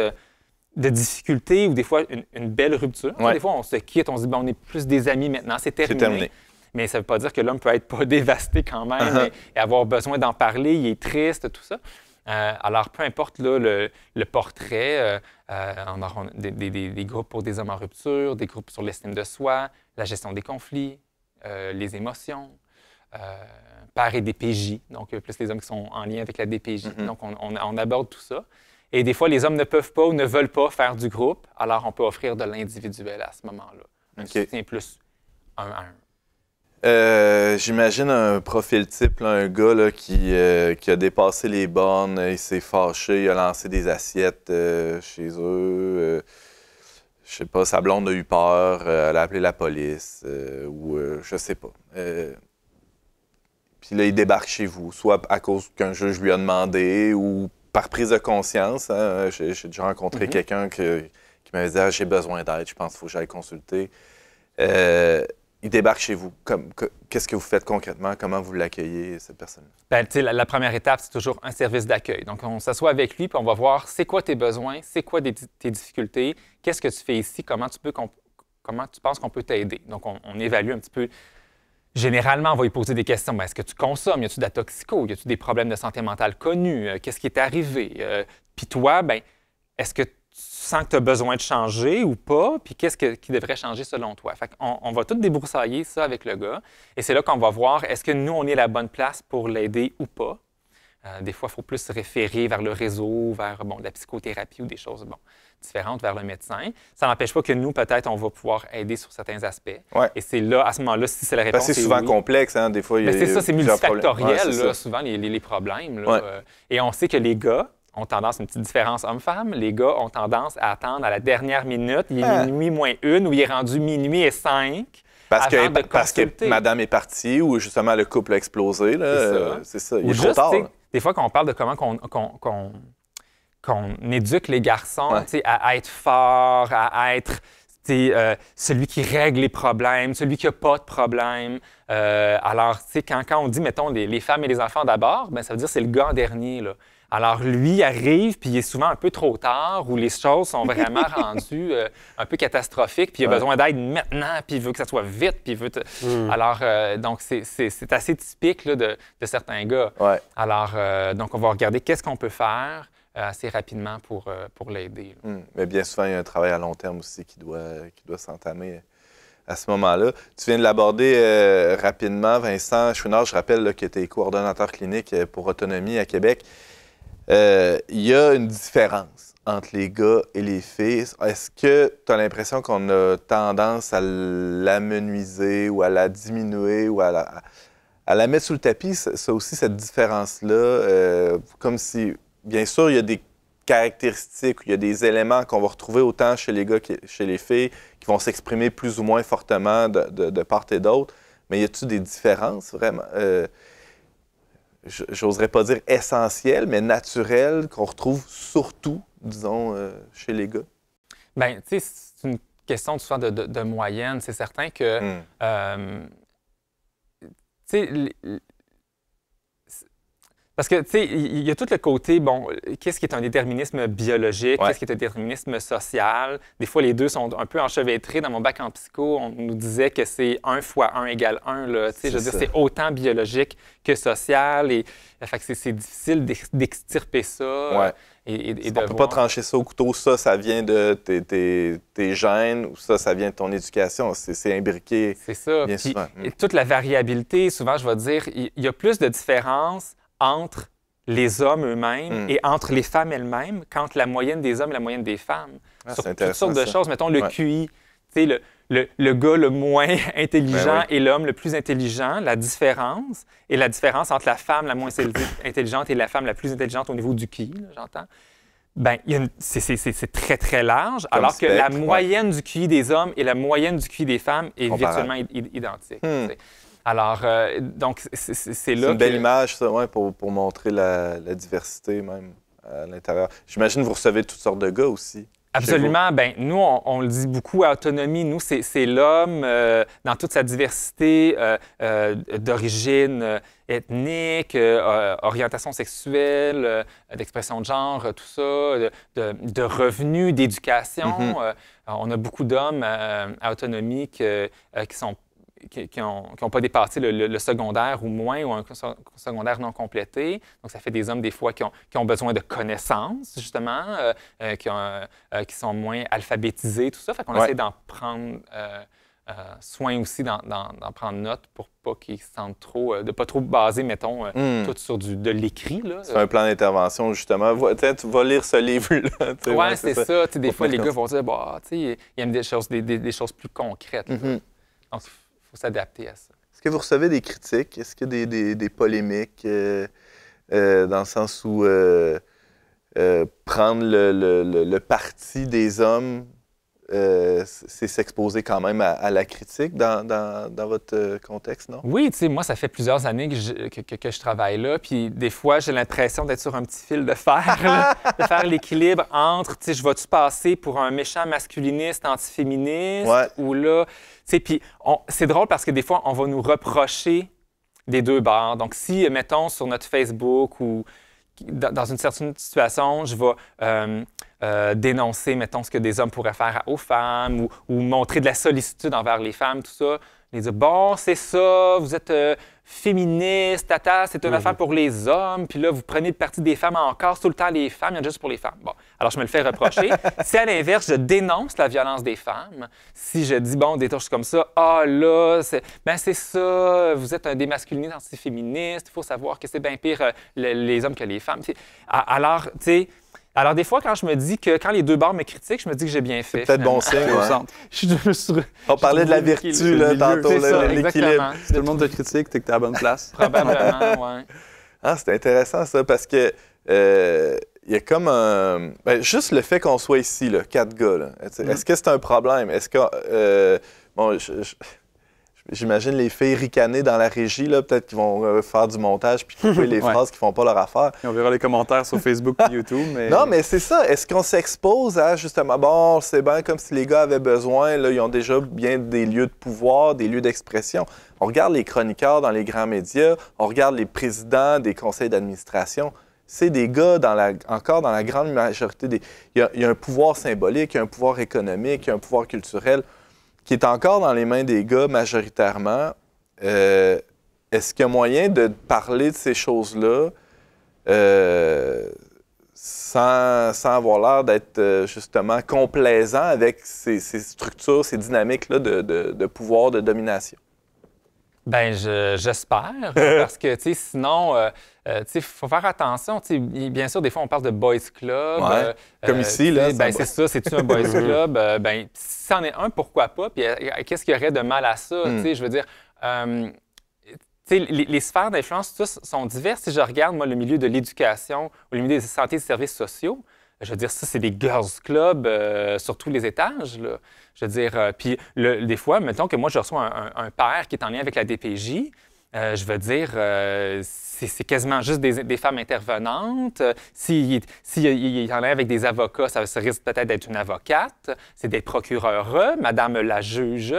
de difficulté ou des fois une belle rupture. Des fois, on se quitte, on se dit, bon, on est plus des amis maintenant, c'est terminé. Mais ça ne veut pas dire que l'homme peut être pas dévasté quand même et avoir besoin d'en parler, il est triste, tout ça. Alors, peu importe là, le portrait, on aura des groupes pour des hommes en rupture, des groupes sur l'estime de soi, la gestion des conflits, les émotions, par et DPJ, donc plus les hommes qui sont en lien avec la DPJ. Donc, on aborde tout ça. Et des fois, les hommes ne peuvent pas ou ne veulent pas faire du groupe, alors on peut offrir de l'individuel à ce moment-là. Un soutien plus un à un. J'imagine un profil type, là, un gars là, qui a dépassé les bornes, il s'est fâché, il a lancé des assiettes chez eux. Je sais pas, sa blonde a eu peur, elle a appelé la police, ou je sais pas. Puis là, il débarque chez vous, soit à cause qu'un juge lui a demandé, ou par prise de conscience. Hein. J'ai déjà rencontré quelqu'un qui m'avait dit j'ai besoin d'aide, je pense qu'il faut que j'aille consulter. Il débarque chez vous. Qu'est-ce que vous faites concrètement? Comment vous l'accueillez, cette personne-là? Bien, la première étape, c'est toujours un service d'accueil. Donc, on s'assoit avec lui puis on va voir c'est quoi tes besoins, c'est quoi tes difficultés, qu'est-ce que tu fais ici, comment tu penses qu'on peut t'aider. Donc, on évalue un petit peu. Généralement, on va lui poser des questions. Est-ce que tu consommes? Y a-tu de la toxico? Y a-tu des problèmes de santé mentale connus? Qu'est-ce qui est arrivé? Puis toi, est-ce que tu sens que tu as besoin de changer ou pas? Puis qu'est-ce qui devrait changer selon toi? Fait on va tout débroussailler ça avec le gars. Et c'est là qu'on va voir, est-ce que nous, on est la bonne place pour l'aider ou pas? Des fois, il faut plus se référer vers le réseau, vers la psychothérapie ou des choses différentes, vers le médecin. Ça n'empêche pas que nous, peut-être, on va pouvoir aider sur certains aspects. Ouais. Et c'est là, à ce moment-là, si c'est la réponse, c'est souvent complexe, hein? Des fois, il y a c'est ça, c'est multifactoriel, là, souvent, les problèmes. Là. Et on sait que les gars ont tendance, une petite différence homme-femme, les gars ont tendance à attendre à la dernière minute, il est minuit moins une, ou il est rendu minuit et 5. Parce que madame est partie ou justement le couple a explosé. C'est ça. Il est trop tard. Des fois, quand on parle de comment qu'on éduque les garçons à être forts, à être celui qui règle les problèmes, celui qui n'a pas de problème. Alors, quand on dit, mettons, les femmes et les enfants d'abord, ça veut dire que c'est le gars en dernier. Là. Alors, lui arrive, puis il est souvent un peu trop tard, où les choses sont vraiment rendues un peu catastrophiques, puis il a besoin d'aide maintenant, puis il veut que ça soit vite, puis il veut... Alors, donc, c'est assez typique là, de certains gars. Ouais. Alors, donc, on va regarder qu'est-ce qu'on peut faire assez rapidement pour l'aider. Mais bien souvent, il y a un travail à long terme aussi qui doit s'entamer à ce moment-là. Tu viens de l'aborder rapidement, Vincent Chouinard, je rappelle là, que tu es coordonnateur clinique pour autonomie à Québec. Il y a une différence entre les gars et les filles. Est-ce que tu as l'impression qu'on a tendance à l'amenuiser ou à la diminuer ou à la mettre sous le tapis, ça aussi, cette différence-là, comme si, bien sûr, il y a des caractéristiques, il y a des éléments qu'on va retrouver autant chez les gars que chez les filles qui vont s'exprimer plus ou moins fortement de part et d'autre, mais y a-t-il des différences vraiment? J'oserais pas dire essentiel, mais naturel, qu'on retrouve surtout, disons, chez les gars? Bien, tu sais, c'est une question souvent de moyenne. C'est certain que, tu sais, Parce que, tu sais, il y a tout le côté, bon, qu'est-ce qui est un déterminisme biologique, Ouais. qu'est-ce qui est un déterminisme social. Des fois, les deux sont un peu enchevêtrés. Dans mon bac en psycho, on nous disait que c'est 1 fois 1 égale 1. Là. Tu sais, je veux dire, ça. c'est autant biologique que social. Et, fait que c'est difficile d'extirper ça. Ouais. Et On de ne peut pas voir. trancher ça au couteau. Ça vient de tes gènes ou ça vient de ton éducation. C'est imbriqué C'est ça. bien Puis, souvent. et toute la variabilité, souvent, je vais dire, il y a plus de différences entre les hommes eux-mêmes et entre les femmes elles-mêmes qu'entre la moyenne des hommes et la moyenne des femmes. Ah, Sur c'est toutes intéressant, sortes de ça. choses. Mettons le Ouais. QI. Tu sais, le gars le moins intelligent Ben oui. et l'homme le plus intelligent, la différence, et la différence entre la femme la moins intelligente et la femme la plus intelligente au niveau du QI, là, j'entends. Ben, c'est très, très large, Comme alors que la spectre, ouais. moyenne du QI des hommes et la moyenne du QI des femmes est Comparable. virtuellement identique. tu sais. Alors, donc, c'est là C'est une belle que- image, ça, ouais, pour montrer la diversité même à l'intérieur. J'imagine que vous recevez toutes sortes de gars aussi. Absolument. Ben, nous, on le dit beaucoup à Autonomie. Nous, c'est l'homme dans toute sa diversité d'origine ethnique, orientation sexuelle, d'expression de genre, tout ça, de revenus, d'éducation. On a beaucoup d'hommes à Autonomie qui n'ont pas dépassé le secondaire ou moins, ou un secondaire non complété. Donc, ça fait des hommes, des fois, qui ont besoin de connaissances, justement, qui sont moins alphabétisés, tout ça. Fait qu'on Ouais. essaie d'en prendre soin aussi, d'en prendre note pour pas qu'ils se sentent trop, de pas trop baser, mettons, tout sur de l'écrit, là. C'est un plan d'intervention, justement. Tu vas lire ce livre-là. tu sais, Ouais, c'est ça. Tu sais, des Faut fois, les faire gars vont dire, bah, tu sais, ils aiment des choses plus concrètes. là. Mhm. Donc, il faut s'adapter à ça. Est-ce que vous recevez des critiques? Est-ce qu'il y a des polémiques dans le sens où prendre le parti des hommes, c'est s'exposer quand même à la critique dans votre contexte, non? Oui, tu sais, moi, ça fait plusieurs années que je travaille là, puis des fois, j'ai l'impression d'être sur un petit fil de fer, là, de faire l'équilibre entre, tu sais, je vais-tu passer pour un méchant masculiniste, antiféministe, Ouais. ou là, tu sais, puis c'est drôle parce que des fois, on va nous reprocher des deux bords. Donc, si, mettons, sur notre Facebook ou dans une certaine situation, je vais dénoncer, mettons, ce que des hommes pourraient faire aux femmes ou montrer de la sollicitude envers les femmes, tout ça. Les dire, bon, c'est ça, vous êtes féministe, tata, c'est une affaire pour les hommes, puis là, vous prenez le parti des femmes encore, tout le temps les femmes, il y en a juste pour les femmes. Bon, alors je me le fais reprocher. Si à l'inverse, je dénonce la violence des femmes, si je dis, bon, des touches comme ça, ah là, c'est ça, vous êtes un démasculinisme antiféministe, il faut savoir que c'est bien pire les hommes que les femmes. Alors, tu sais, alors, des fois, quand je me dis que quand les deux bords me critiquent, je me dis que j'ai bien fait. Peut-être bon finalement. signe. Au Ouais. centre. Je me suis- On parlait de la trouvé vertu là, le milieu. tantôt, C'est là, ça, l'équilibre. exactement. Si tout le monde te critique, t'es que t'es à la bonne place. Probablement, oui. Ah, c'est intéressant ça, parce que il y a comme un... Ben, juste le fait qu'on soit ici, là, 4 gars, là, est-ce que c'est un problème? Est-ce que... bon, j'imagine les filles ricaner dans la régie, là, peut-être qu'ils vont faire du montage puis couper les Ouais. phrases qui font pas leur affaire. Et on verra les commentaires sur Facebook et YouTube. Mais... Non, mais c'est ça. Est-ce qu'on s'expose à, justement, bon, c'est bien comme si les gars avaient besoin, là, ils ont déjà bien des lieux de pouvoir, des lieux d'expression. On regarde les chroniqueurs dans les grands médias, on regarde les présidents des conseils d'administration. C'est des gars, encore dans la grande majorité des... Il y a un pouvoir symbolique, il y a un pouvoir économique, il y a un pouvoir culturel qui est encore dans les mains des gars majoritairement. Est-ce qu'il y a moyen de parler de ces choses-là sans avoir l'air d'être justement complaisant avec ces structures, ces dynamiques-là de pouvoir, de domination? Ben, j'espère, parce que, tu sais, sinon, tu sais, il faut faire attention. Tu sais, bien sûr, des fois, on parle de boys club. Ouais, comme ici, là, Ben, c'est c'est ça, c'est-tu un boys club? Ben, si c'en est un, pourquoi pas? Puis, qu'est-ce qu'il y aurait de mal à ça? Tu sais, je veux dire, tu sais, les sphères d'influence, tous sont diverses. Si je regarde, moi, le milieu de l'éducation ou le milieu des santé et des services sociaux, je veux dire, ça, c'est des girls clubs sur tous les étages, là. Je veux dire, puis des fois, mettons que moi, je reçois un père qui est en lien avec la DPJ. je veux dire, c'est quasiment juste des femmes intervenantes. S'il y en a avec des avocats, ça risque peut-être d'être une avocate, c'est des procureurs, madame la juge.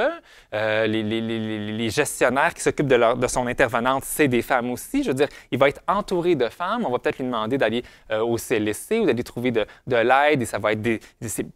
Les gestionnaires qui s'occupent de son intervenante, c'est des femmes aussi. Je veux dire, il va être entouré de femmes. On va peut-être lui demander d'aller au CLSC ou d'aller trouver de l'aide. Et ça va être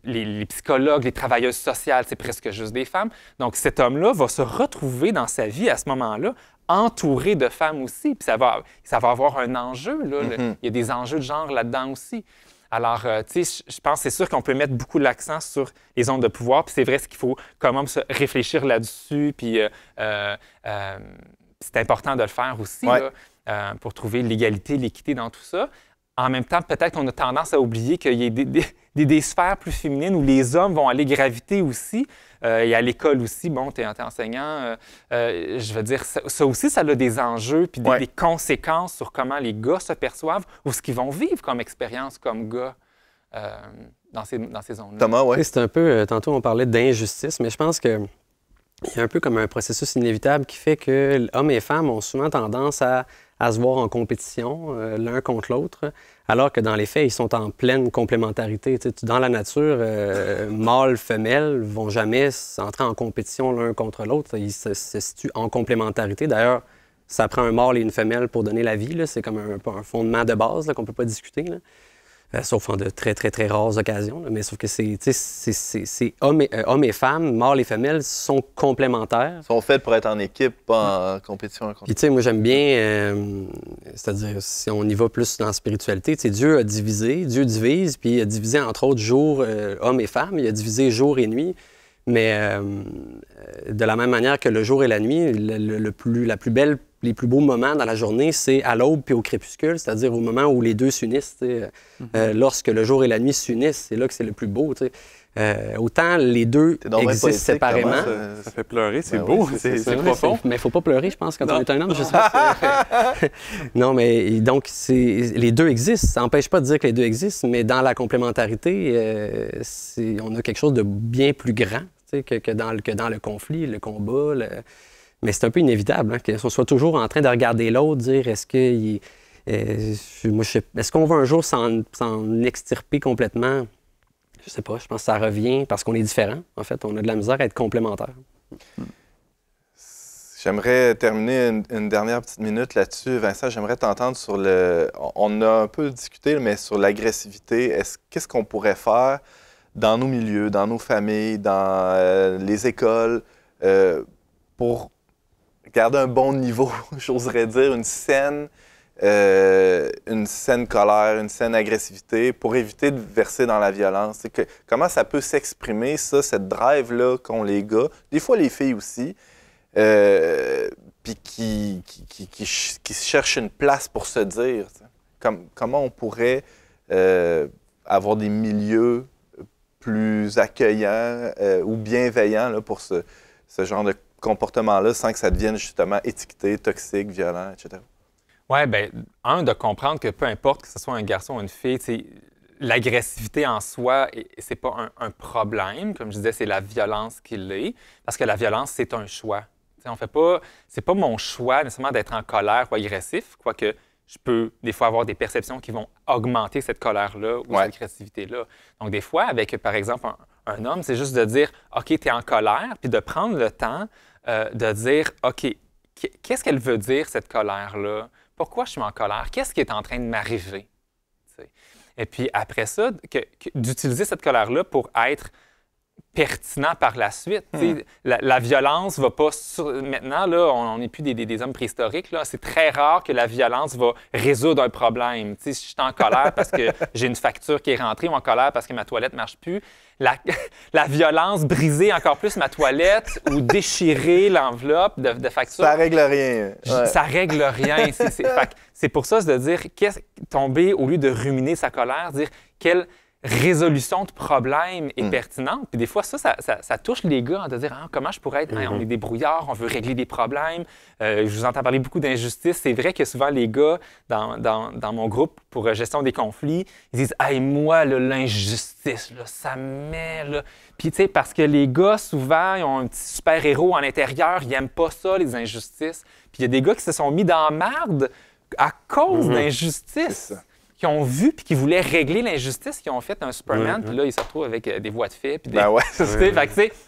les psychologues, les travailleuses sociales, c'est presque juste des femmes. Donc, cet homme-là va se retrouver dans sa vie à ce moment-là entouré de femmes aussi. Puis ça va avoir un enjeu. Là. Il y a des enjeux de genre là-dedans aussi. Alors, tu sais, je pense que c'est sûr qu'on peut mettre beaucoup l'accent sur les zones de pouvoir. Puis c'est vrai qu'il faut quand même se réfléchir là-dessus. Puis c'est important de le faire aussi là, pour trouver l'égalité, l'équité dans tout ça. En même temps, peut-être qu'on a tendance à oublier qu'il y a des sphères plus féminines où les hommes vont aller graviter aussi. Et à l'école aussi, bon, tu es enseignant, je veux dire, ça aussi, ça a des enjeux puis des conséquences sur comment les gars se perçoivent ou ce qu'ils vont vivre comme expérience comme gars dans ces zones-là. Thomas, oui. C'est un peu, tantôt on parlait d'injustice, mais je pense que il y a un peu comme un processus inévitable qui fait que hommes et femmes ont souvent tendance à se voir en compétition l'un contre l'autre, alors que dans les faits, ils sont en pleine complémentarité. Dans la nature, mâles, femelles ne vont jamais entrer en compétition l'un contre l'autre. Ils se situent en complémentarité. D'ailleurs, ça prend un mâle et une femelle pour donner la vie. C'est comme un fondement de base qu'on ne peut pas discuter. Là. Sauf en de très, très, très rares occasions. Là. Mais sauf que c'est hommes et femmes, mâles et femelles, sont complémentaires. Ils sont faits pour être en équipe, pas en compétition. Puis tu sais, moi j'aime bien, c'est-à-dire si on y va plus dans la spiritualité, tu sais, Dieu divise, puis il a divisé entre autres jour, hommes et femmes, il a divisé jour et nuit. Mais de la même manière que le jour et la nuit, les plus beaux moments dans la journée, c'est à l'aube puis au crépuscule, c'est-à-dire au moment où les deux s'unissent. Lorsque le jour et la nuit s'unissent, c'est là que c'est le plus beau. Autant les deux existent séparément. Ça fait pleurer, c'est beau, c'est profond. Mais il ne faut pas pleurer, je pense, quand on est un homme. Je sais pas. Non, mais donc, les deux existent. Ça n'empêche pas de dire que les deux existent, mais dans la complémentarité, on a quelque chose de bien plus grand que dans le conflit, le combat. Mais c'est un peu inévitable qu'on soit toujours en train de regarder l'autre, dire est-ce qu'on va un jour s'en extirper complètement? Je sais pas, je pense que ça revient parce qu'on est différent. En fait, on a de la misère à être complémentaires. J'aimerais terminer une dernière petite minute là-dessus. Vincent, j'aimerais t'entendre sur on a un peu discuté, mais sur l'agressivité. Qu'est-ce qu'on pourrait faire dans nos milieux, dans nos familles, dans les écoles, pour garder un bon niveau, j'oserais dire, une saine colère, une saine agressivité, pour éviter de verser dans la violence. Comment ça peut s'exprimer, ça, cette drive-là qu'ont les gars, des fois les filles aussi, puis qui cherchent une place pour se dire. Comment on pourrait avoir des milieux plus accueillants ou bienveillants là, pour ce genre de comportement-là sans que ça devienne justement étiqueté, toxique, violent, etc. Oui, bien, de comprendre que peu importe que ce soit un garçon ou une fille, l'agressivité en soi, c'est pas un problème. Comme je disais, c'est la violence qui l'est. Parce que la violence, c'est un choix. C'est pas mon choix nécessairement d'être en colère ou agressif, quoique je peux des fois avoir des perceptions qui vont augmenter cette colère-là ou cette agressivité-là. Donc, des fois, avec, par exemple, un homme, c'est juste de dire « OK, tu es en colère », puis de prendre le temps de dire « OK, qu'est-ce qu'elle veut dire, cette colère-là? Pourquoi je suis en colère? Qu'est-ce qui est en train de m'arriver? » Et puis, après ça, d'utiliser cette colère-là pour être pertinent par la suite. La violence va pas... Maintenant, là, on n'est plus des hommes préhistoriques. Là. C'est très rare que la violence va résoudre un problème. Si je suis en colère parce que j'ai une facture qui est rentrée ou en colère parce que ma toilette ne marche plus, la violence, briser encore plus ma toilette ou déchirer l'enveloppe de facture... Ça règle rien. Ouais. Ça règle rien. C'est pour ça, c'est de dire, tomber, au lieu de ruminer sa colère, dire résolution de problèmes est pertinente. Puis des fois, ça touche les gars de dire comment je pourrais être. On est des brouillards, on veut régler des problèmes. Je vous entends parler beaucoup d'injustice. C'est vrai que souvent, les gars, dans mon groupe pour gestion des conflits, ils disent hey, moi, là, l'injustice, là, ça me met. Là. Puis, tu sais, parce que les gars, souvent, ils ont un petit super-héros à l'intérieur, ils n'aiment pas ça, les injustices. Puis il y a des gars qui se sont mis dans la merde à cause d'injustice. Qui ont vu puis qui voulaient régler l'injustice, qui ont fait un Superman, puis là, ils se retrouvent avec des voies de fait. Puis des...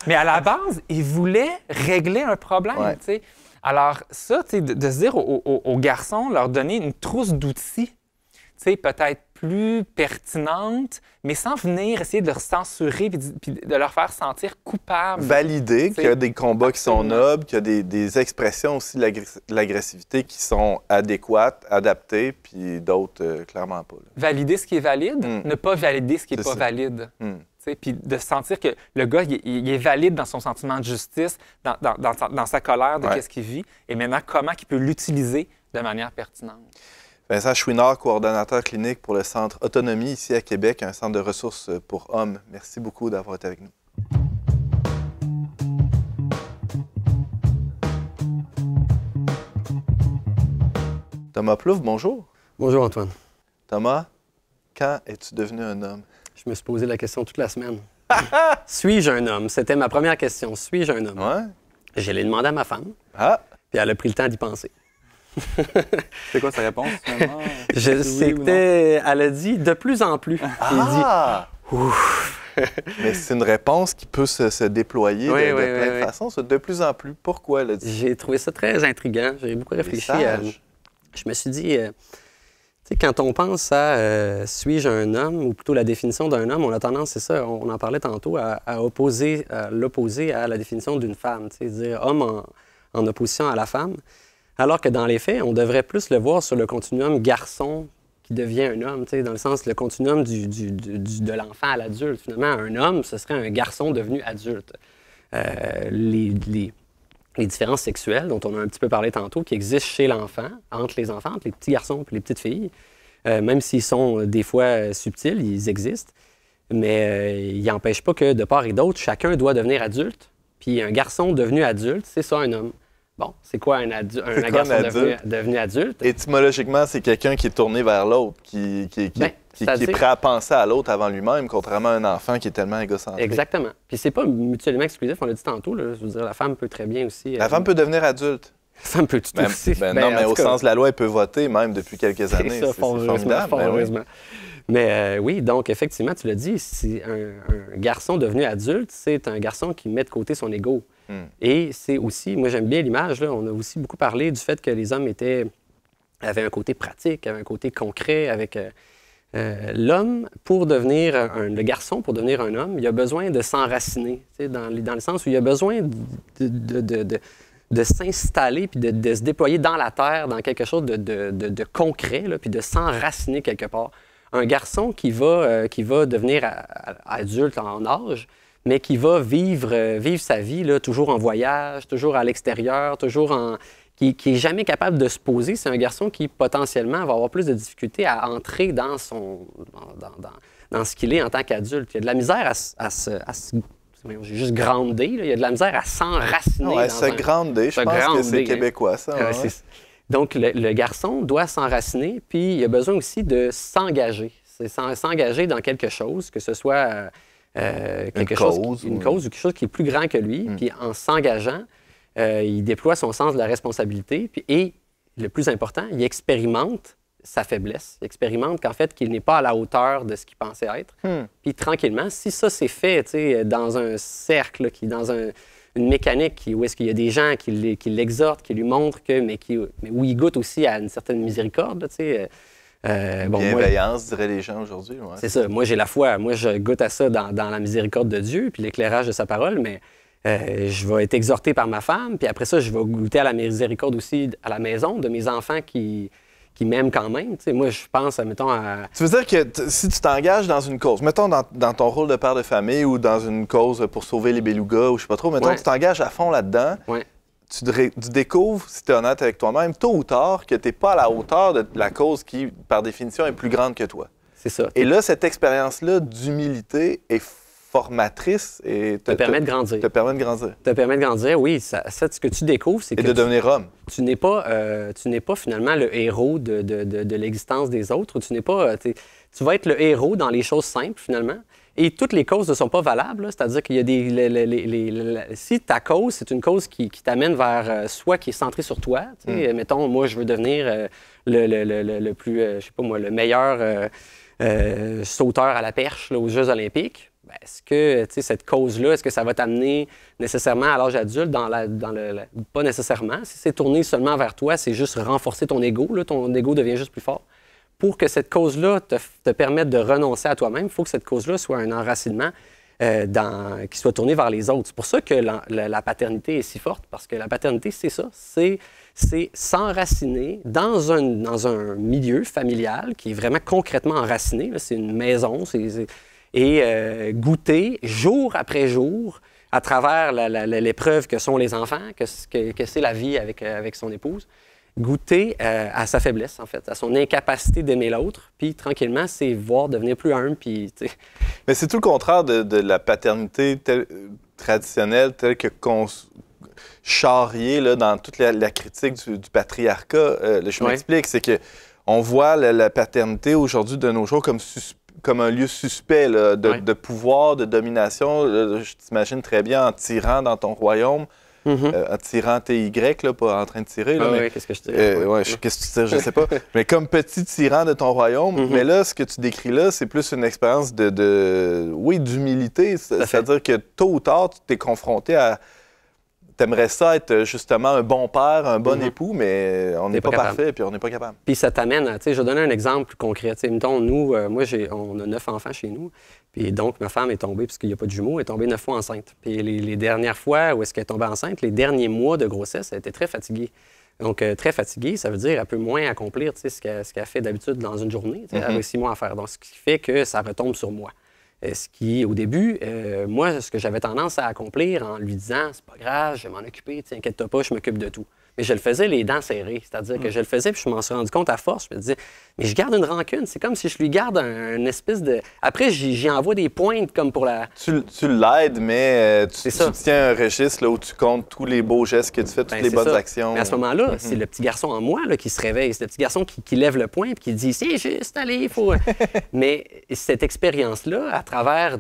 mais à la base, ils voulaient régler un problème. T'sais. Alors, ça, de se dire aux garçons, leur donner une trousse d'outils, peut-être plus pertinente, mais sans venir essayer de leur censurer puis de leur faire sentir coupables. Valider qu'il y a des combats qui sont nobles, qu'il y a des expressions aussi de l'agressivité qui sont adéquates, adaptées, puis d'autres, clairement pas. Là. Valider ce qui est valide, ne pas valider ce qui n'est pas valide. Puis de sentir que le gars, il est valide dans son sentiment de justice, dans sa colère de qu'est-ce qu'il vit, et maintenant, comment il peut l'utiliser de manière pertinente. Vincent Chouinard, coordonnateur clinique pour le Centre Autonomie ici à Québec, un centre de ressources pour hommes. Merci beaucoup d'avoir été avec nous. Thomas Plouffe, bonjour. Bonjour Antoine. Thomas, quand es-tu devenu un homme? Je me suis posé la question toute la semaine. Suis-je un homme? C'était ma première question. Suis-je un homme? Ouais. Je l'ai demandé à ma femme, puis elle a pris le temps d'y penser. C'est quoi sa réponse? Elle a dit de plus en plus. Mais c'est une réponse qui peut se déployer de plein de façons. De plus en plus. Pourquoi elle a dit ça? J'ai trouvé ça très intriguant. J'ai beaucoup réfléchi. Je me suis dit, quand on pense à suis-je un homme, ou plutôt la définition d'un homme, on a tendance, c'est ça, on en parlait tantôt, à l'opposer à la définition d'une femme. Dire homme en opposition à la femme. Alors que dans les faits, on devrait plus le voir sur le continuum garçon qui devient un homme, dans le sens le continuum de l'enfant à l'adulte. Finalement, un homme, ce serait un garçon devenu adulte. Les différences sexuelles dont on a un petit peu parlé tantôt, qui existent chez l'enfant, entre les enfants, entre les petits garçons et les petites filles, même s'ils sont des fois subtils, ils existent, mais ils n'empêchent pas que de part et d'autre, chacun doit devenir adulte. Puis un garçon devenu adulte, c'est ça un homme. Bon, c'est quoi un garçon devenu adulte? Étymologiquement, c'est quelqu'un qui est tourné vers l'autre, qui est prêt à penser à l'autre avant lui-même, contrairement à un enfant qui est tellement égocentrique. Exactement. Puis c'est pas mutuellement exclusif, on l'a dit tantôt. Là, je veux dire, la femme peut très bien aussi... La femme peut devenir adulte. La femme peut tout aussi. Non, mais au sens de la loi, elle peut voter même depuis quelques années. C'est formidable. Mais oui, donc effectivement, tu l'as dit, si un garçon devenu adulte, c'est un garçon qui met de côté son ego. Et c'est aussi, moi j'aime bien l'image, là, on a aussi beaucoup parlé du fait que les hommes avaient un côté pratique, avaient un côté concret, avec l'homme, le garçon, pour devenir un homme, il a besoin de s'enraciner, dans le sens où il a besoin de s'installer puis de se déployer dans la terre, dans quelque chose de concret, là, puis de s'enraciner quelque part. Un garçon qui va devenir adulte en âge, mais qui va vivre sa vie là, toujours en voyage, toujours à l'extérieur, qui n'est jamais capable de se poser. C'est un garçon qui, potentiellement, va avoir plus de difficultés à entrer dans ce qu'il est en tant qu'adulte. Il y a de la misère j'ai juste grandé, là. Il y a de la misère à s'enraciner. Ouais, se grander, je pense que c'est québécois, ça. Donc, le garçon doit s'enraciner, puis il a besoin aussi de s'engager. C'est s'engager dans quelque chose, que ce soit... une cause ou quelque chose qui est plus grand que lui. Puis en s'engageant, il déploie son sens de la responsabilité. Et le plus important, il expérimente sa faiblesse. Il expérimente qu'en fait, qu'il n'est pas à la hauteur de ce qu'il pensait être. Puis tranquillement, si ça c'est fait dans un cercle, dans une mécanique où est-ce qu'il y a des gens qui l'exhortent, qui lui montrent mais où il goûte aussi à une certaine miséricorde, bienveillance, diraient les gens aujourd'hui. Ouais. C'est ça. Moi, j'ai la foi. Moi, je goûte à ça dans la miséricorde de Dieu puis l'éclairage de sa parole, mais je vais être exhorté par ma femme, puis après ça, je vais goûter à la miséricorde aussi à la maison de mes enfants qui m'aiment quand même. T'sais, moi, je pense, mettons, à... Tu veux dire que si tu t'engages dans une cause, mettons dans ton rôle de père de famille ou dans une cause pour sauver les belugas ou je sais pas trop, mettons, tu t'engages à fond là-dedans, tu découvres, si tu es honnête avec toi-même, tôt ou tard, que tu n'es pas à la hauteur de la cause qui, par définition, est plus grande que toi. C'est ça. Et là, cette expérience-là d'humilité est formatrice et Te permet de grandir. Te permet de grandir. Te permet de grandir, oui. Ce que tu découvres, c'est Et que de devenir homme. tu n'es pas finalement le héros de l'existence des autres. Tu n'es pas... tu vas être le héros dans les choses simples, finalement. Et toutes les causes ne sont pas valables. C'est-à-dire qu'il y a des... si ta cause, c'est une cause qui t'amène vers soit qui est centrée sur toi. Mettons, moi, je veux devenir le plus... je sais pas moi, le meilleur sauteur à la perche là, aux Jeux olympiques. Ben, est-ce que cette cause-là, est-ce que ça va t'amener nécessairement à l'âge adulte? Pas nécessairement. Si c'est tourné seulement vers toi, c'est juste renforcer ton ego. Là, ton ego devient juste plus fort. Pour que cette cause-là te permette de renoncer à toi-même, il faut que cette cause-là soit un enracinement qui soit tourné vers les autres. C'est pour ça que la paternité est si forte, parce que la paternité, c'est ça. C'est s'enraciner dans un milieu familial qui est vraiment concrètement enraciné. C'est une maison, et goûter jour après jour à travers l'épreuve que sont les enfants, que c'est la vie avec son épouse, goûter à sa faiblesse, en fait, à son incapacité d'aimer l'autre, puis tranquillement, c'est voir devenir plus humble, puis... Mais c'est tout le contraire de la paternité traditionnelle, telle que charriée là, dans toute la critique du patriarcat. Je m'explique, c'est que on voit la paternité aujourd'hui de nos jours comme un lieu suspect là, de pouvoir, de domination. Je t'imagine très bien en tirant dans ton royaume, en tirant TY, là, pas en train de tirer. Là, mais, qu'est-ce que je dirais? Qu'est-ce que tu tires, je sais pas. Mais comme petit tyran de ton royaume. Mais là, ce que tu décris là, c'est plus une expérience d'humilité. C'est-à-dire que tôt ou tard, tu t'es confronté à... T'aimerais ça être justement un bon père, un bon époux, mais on n'est pas parfait, puis on n'est pas capable. Puis ça t'amène, je vais donner un exemple concret. Mettons, nous, on a 9 enfants chez nous, puis donc ma femme est tombée, puisqu'il n'y a pas de jumeaux, elle est tombée 9 fois enceinte. Puis les dernières fois où est-ce qu'elle est tombée enceinte, les derniers mois de grossesse, elle était très fatiguée. Donc, très fatiguée, ça veut dire qu'elle peut moins accomplir ce qu'elle fait d'habitude dans une journée, avec 6 mois à faire. Donc, ce qui fait que ça retombe sur moi. Ce qui, au début, moi, ce que j'avais tendance à accomplir en lui disant « c'est pas grave, je vais m'en occuper, inquiète-toi pas, je m'occupe de tout ». Mais je le faisais les dents serrées, c'est-à-dire que je le faisais puis je m'en suis rendu compte à force. Je me disais « mais je garde une rancune, c'est comme si je lui garde une espèce de... » Après, j'y envoie des pointes comme pour la... Tu l'aides, mais tu tiens un registre là, où tu comptes tous les beaux gestes que tu fais, toutes les bonnes actions. Mais à ce moment-là, c'est le petit garçon en moi là, qui se réveille. C'est le petit garçon qui lève le poing et qui dit « c'est juste, allez, il faut... » Mais cette expérience-là, à travers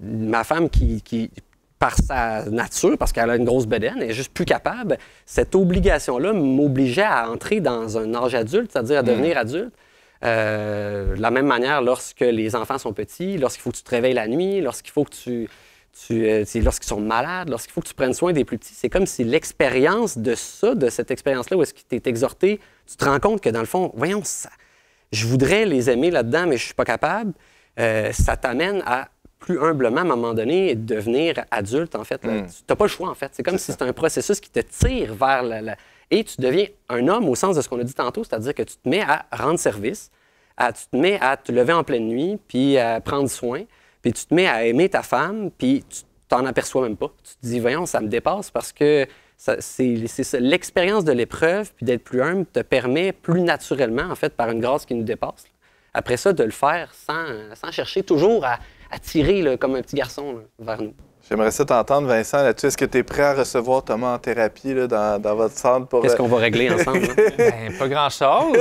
ma femme qui par sa nature, parce qu'elle a une grosse bedaine, elle est juste plus capable, cette obligation-là m'obligeait à entrer dans un âge adulte, c'est-à-dire à devenir adulte. De la même manière, lorsque les enfants sont petits, lorsqu'il faut que tu te réveilles la nuit, lorsqu'il faut que lorsqu'ils sont malades, lorsqu'il faut que tu prennes soin des plus petits, c'est comme si l'expérience de cette expérience-là, où est-ce qu'il t'est exhorté, tu te rends compte que dans le fond, voyons, je voudrais les aimer là-dedans, mais je suis pas capable. Ça t'amène à plus humblement, à un moment donné, devenir adulte, en fait. Tu n'as pas le choix, en fait. C'est comme si c'était un processus qui te tire vers Et tu deviens un homme au sens de ce qu'on a dit tantôt, c'est-à-dire que tu te mets à rendre service, tu te mets à te lever en pleine nuit, puis à prendre soin, puis tu te mets à aimer ta femme, puis tu t'en aperçois même pas. Tu te dis, voyons, ça me dépasse parce que c'est l'expérience de l'épreuve, puis d'être plus humble, te permet plus naturellement, en fait, par une grâce qui nous dépasse, après ça, de le faire sans chercher toujours à tirer là, comme un petit garçon là, vers nous. J'aimerais ça t'entendre, Vincent, là-dessus. Est-ce que tu es prêt à recevoir Thomas en thérapie là, dans votre centre pour... Qu'est-ce qu'on va régler ensemble? Pas grand-chose.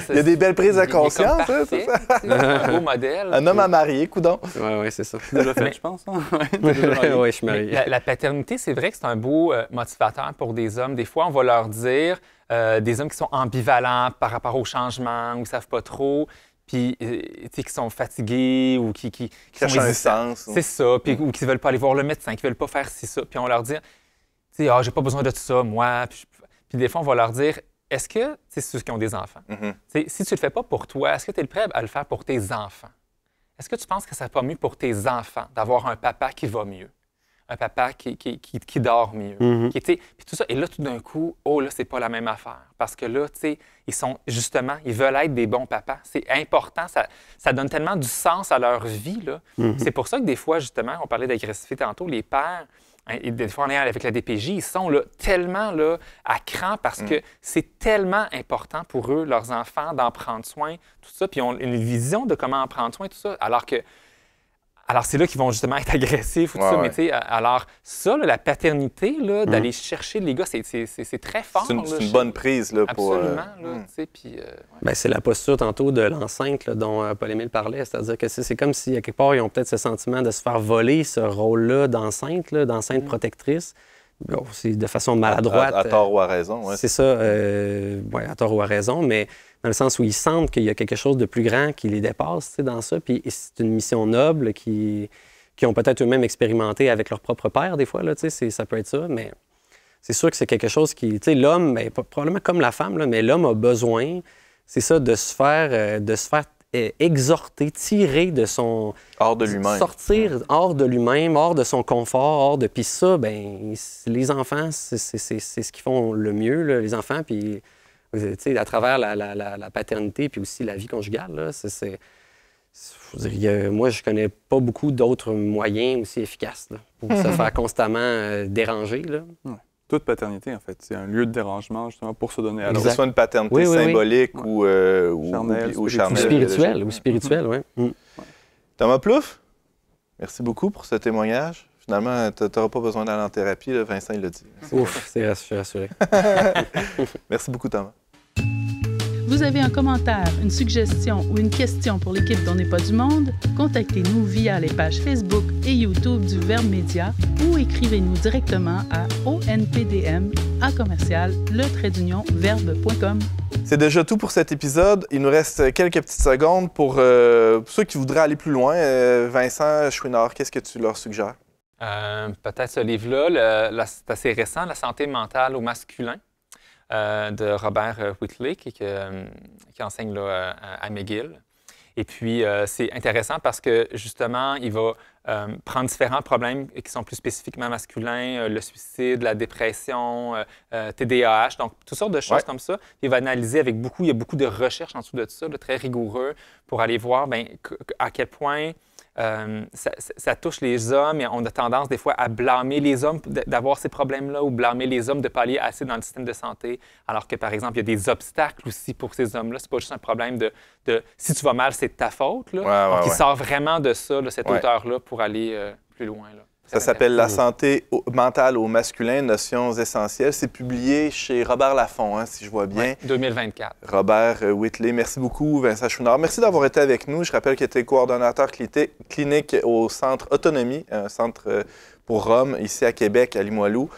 Il y a des belles prises de conscience, c'est ça? C'est un beau modèle. Un homme à marier, coudonc. Oui, c'est ça. Déjà fait, je pense. Oui, je suis marié. La paternité, c'est vrai que c'est un beau motivateur pour des hommes. Des fois, on va leur dire, des hommes qui sont ambivalents par rapport au changement, ou qui ne savent pas trop, puis qui sont fatigués ou qui cherchent un sens. C'est ça, puis ou qui ne veulent pas aller voir le médecin, qui ne veulent pas faire ça. Puis on leur dit, j'ai pas besoin de tout ça, moi. Puis des fois, on va leur dire, est-ce que, c'est ceux qui ont des enfants, si tu le fais pas pour toi, est-ce que tu es prêt à le faire pour tes enfants? Est-ce que tu penses que ça va pas mieux pour tes enfants d'avoir un papa qui va mieux? Un papa qui dort mieux. Puis tout ça. Et là, tout d'un coup, là, c'est pas la même affaire. Parce que là, tu sais, ils veulent être des bons papas. C'est important. Ça donne tellement du sens à leur vie, là. C'est pour ça que des fois, justement, on parlait d'agressivité tantôt, les pères, et des fois en lien avec la DPJ, ils sont là, tellement là, à cran parce que c'est tellement important pour eux, leurs enfants, d'en prendre soin, tout ça, puis ils ont une vision de comment en prendre soin, tout ça, alors, c'est là qu'ils vont justement être agressifs ou tout ça, mais tu sais, alors ça, là, la paternité, là, d'aller chercher les gars, c'est très fort. C'est une bonne prise là, pour... Absolument, là, tu sais, puis... Bien, c'est la posture tantôt de l'enceinte là, dont Paul-Émile parlait, c'est-à-dire que c'est comme si, à quelque part, ils ont peut-être ce sentiment de se faire voler ce rôle-là d'enceinte protectrice, bon, c'est de façon maladroite. À tort ou à raison, oui. C'est ça, à tort ou à raison, mais dans le sens où ils sentent qu'il y a quelque chose de plus grand qui les dépasse dans ça. Puis c'est une mission noble qui ont peut-être eux-mêmes expérimenté avec leur propre père, des fois, là, ça peut être ça, mais c'est sûr que c'est quelque chose qui... L'homme, ben, probablement comme la femme, là, mais l'homme a besoin, c'est ça, de se faire exhorter, tirer de son... Hors de lui-même. Sortir hors de lui-même, hors de son confort, hors de... Puis ça, ben les enfants, c'est ce qu'ils font le mieux, là, les enfants, puis... à travers la paternité puis aussi la vie conjugale, là, moi, je connais pas beaucoup d'autres moyens aussi efficaces là, pour se faire constamment déranger. Là. Ouais. Toute paternité, en fait, c'est un lieu de dérangement justement pour se donner à l'autre. Que ce soit une paternité symbolique ou charnelle. Ou spirituelle, oui. Thomas Plouffe, merci beaucoup pour ce témoignage. Finalement, tu n'auras pas besoin d'aller en thérapie, là, Vincent il l'a dit. Ouf, je suis rassuré. Merci beaucoup, Thomas. Vous avez un commentaire, une suggestion ou une question pour l'équipe d'On n'est pas du monde? Contactez-nous via les pages Facebook et YouTube du Verbe Média ou écrivez-nous directement à onpdm@verbe.com. C'est déjà tout pour cet épisode. Il nous reste quelques petites secondes pour ceux qui voudraient aller plus loin. Vincent Chouinard, qu'est-ce que tu leur suggères? Peut-être ce livre-là, c'est assez récent, La santé mentale au masculin, de Robert Whitley, qui enseigne là, à McGill. Et puis, c'est intéressant parce que, justement, il va prendre différents problèmes qui sont plus spécifiquement masculins, le suicide, la dépression, TDAH, donc toutes sortes de choses comme ça. Il va analyser avec il y a beaucoup de recherches en dessous de ça, très rigoureux, pour aller voir à quel point ça touche les hommes et on a tendance des fois à blâmer les hommes d'avoir ces problèmes-là ou blâmer les hommes de ne pas aller assez dans le système de santé, alors que, par exemple, il y a des obstacles aussi pour ces hommes-là. C'est pas juste un problème de si tu vas mal, c'est de ta faute. Là. Donc, il sort vraiment de ça, là, cet auteur-là, pour aller plus loin. Là. Ça s'appelle La santé mentale au masculin, notions essentielles. C'est publié chez Robert Laffont, si je vois bien. 2024. Robert Whitley. Merci beaucoup, Vincent Chouinard. Merci d'avoir été avec nous. Je rappelle que tu es coordonnateur clinique au Centre Autonomie, un centre pour Rome, ici à Québec, à Limoilou.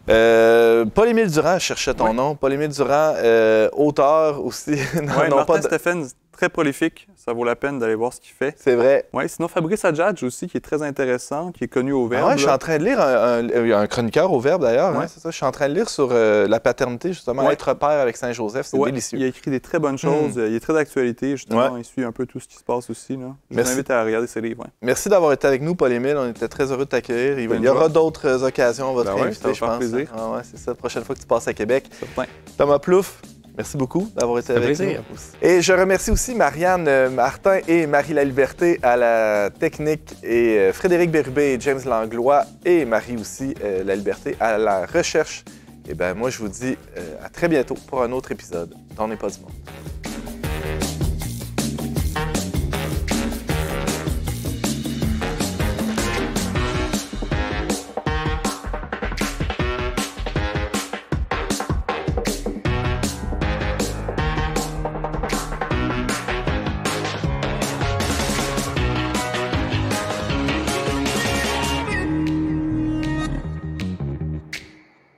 Paul-Émile Durand, je cherchais ton nom. Paul-Émile Durand, auteur aussi. Martin Stéphane, très prolifique. Ça vaut la peine d'aller voir ce qu'il fait. C'est vrai. Oui, sinon Fabrice Adjadj aussi, qui est très intéressant, qui est connu au Verbe. Je suis en train de lire un chroniqueur au Verbe d'ailleurs. C'est ça. Je suis en train de lire sur la paternité, justement, être père avec Saint-Joseph. C'est délicieux. Il a écrit des très bonnes choses. Il est très d'actualité, justement. Il suit un peu tout ce qui se passe aussi. Là. Je vous invite à regarder ses livres. Merci d'avoir été avec nous, Paul-Émile. On était très heureux de t'accueillir. Il y aura d'autres occasions. On va te réinviter, je pense. Plaisir. C'est ça. La prochaine fois que tu passes à Québec. Certain. Thomas Plouffe, merci beaucoup d'avoir été avec nous. Et je remercie aussi Marianne Martin et Marie Laliberté à la technique et Frédéric Bérubé et James Langlois et Marie aussi Laliberté à la recherche. Et bien moi je vous dis à très bientôt pour un autre épisode d'On n'est pas du monde.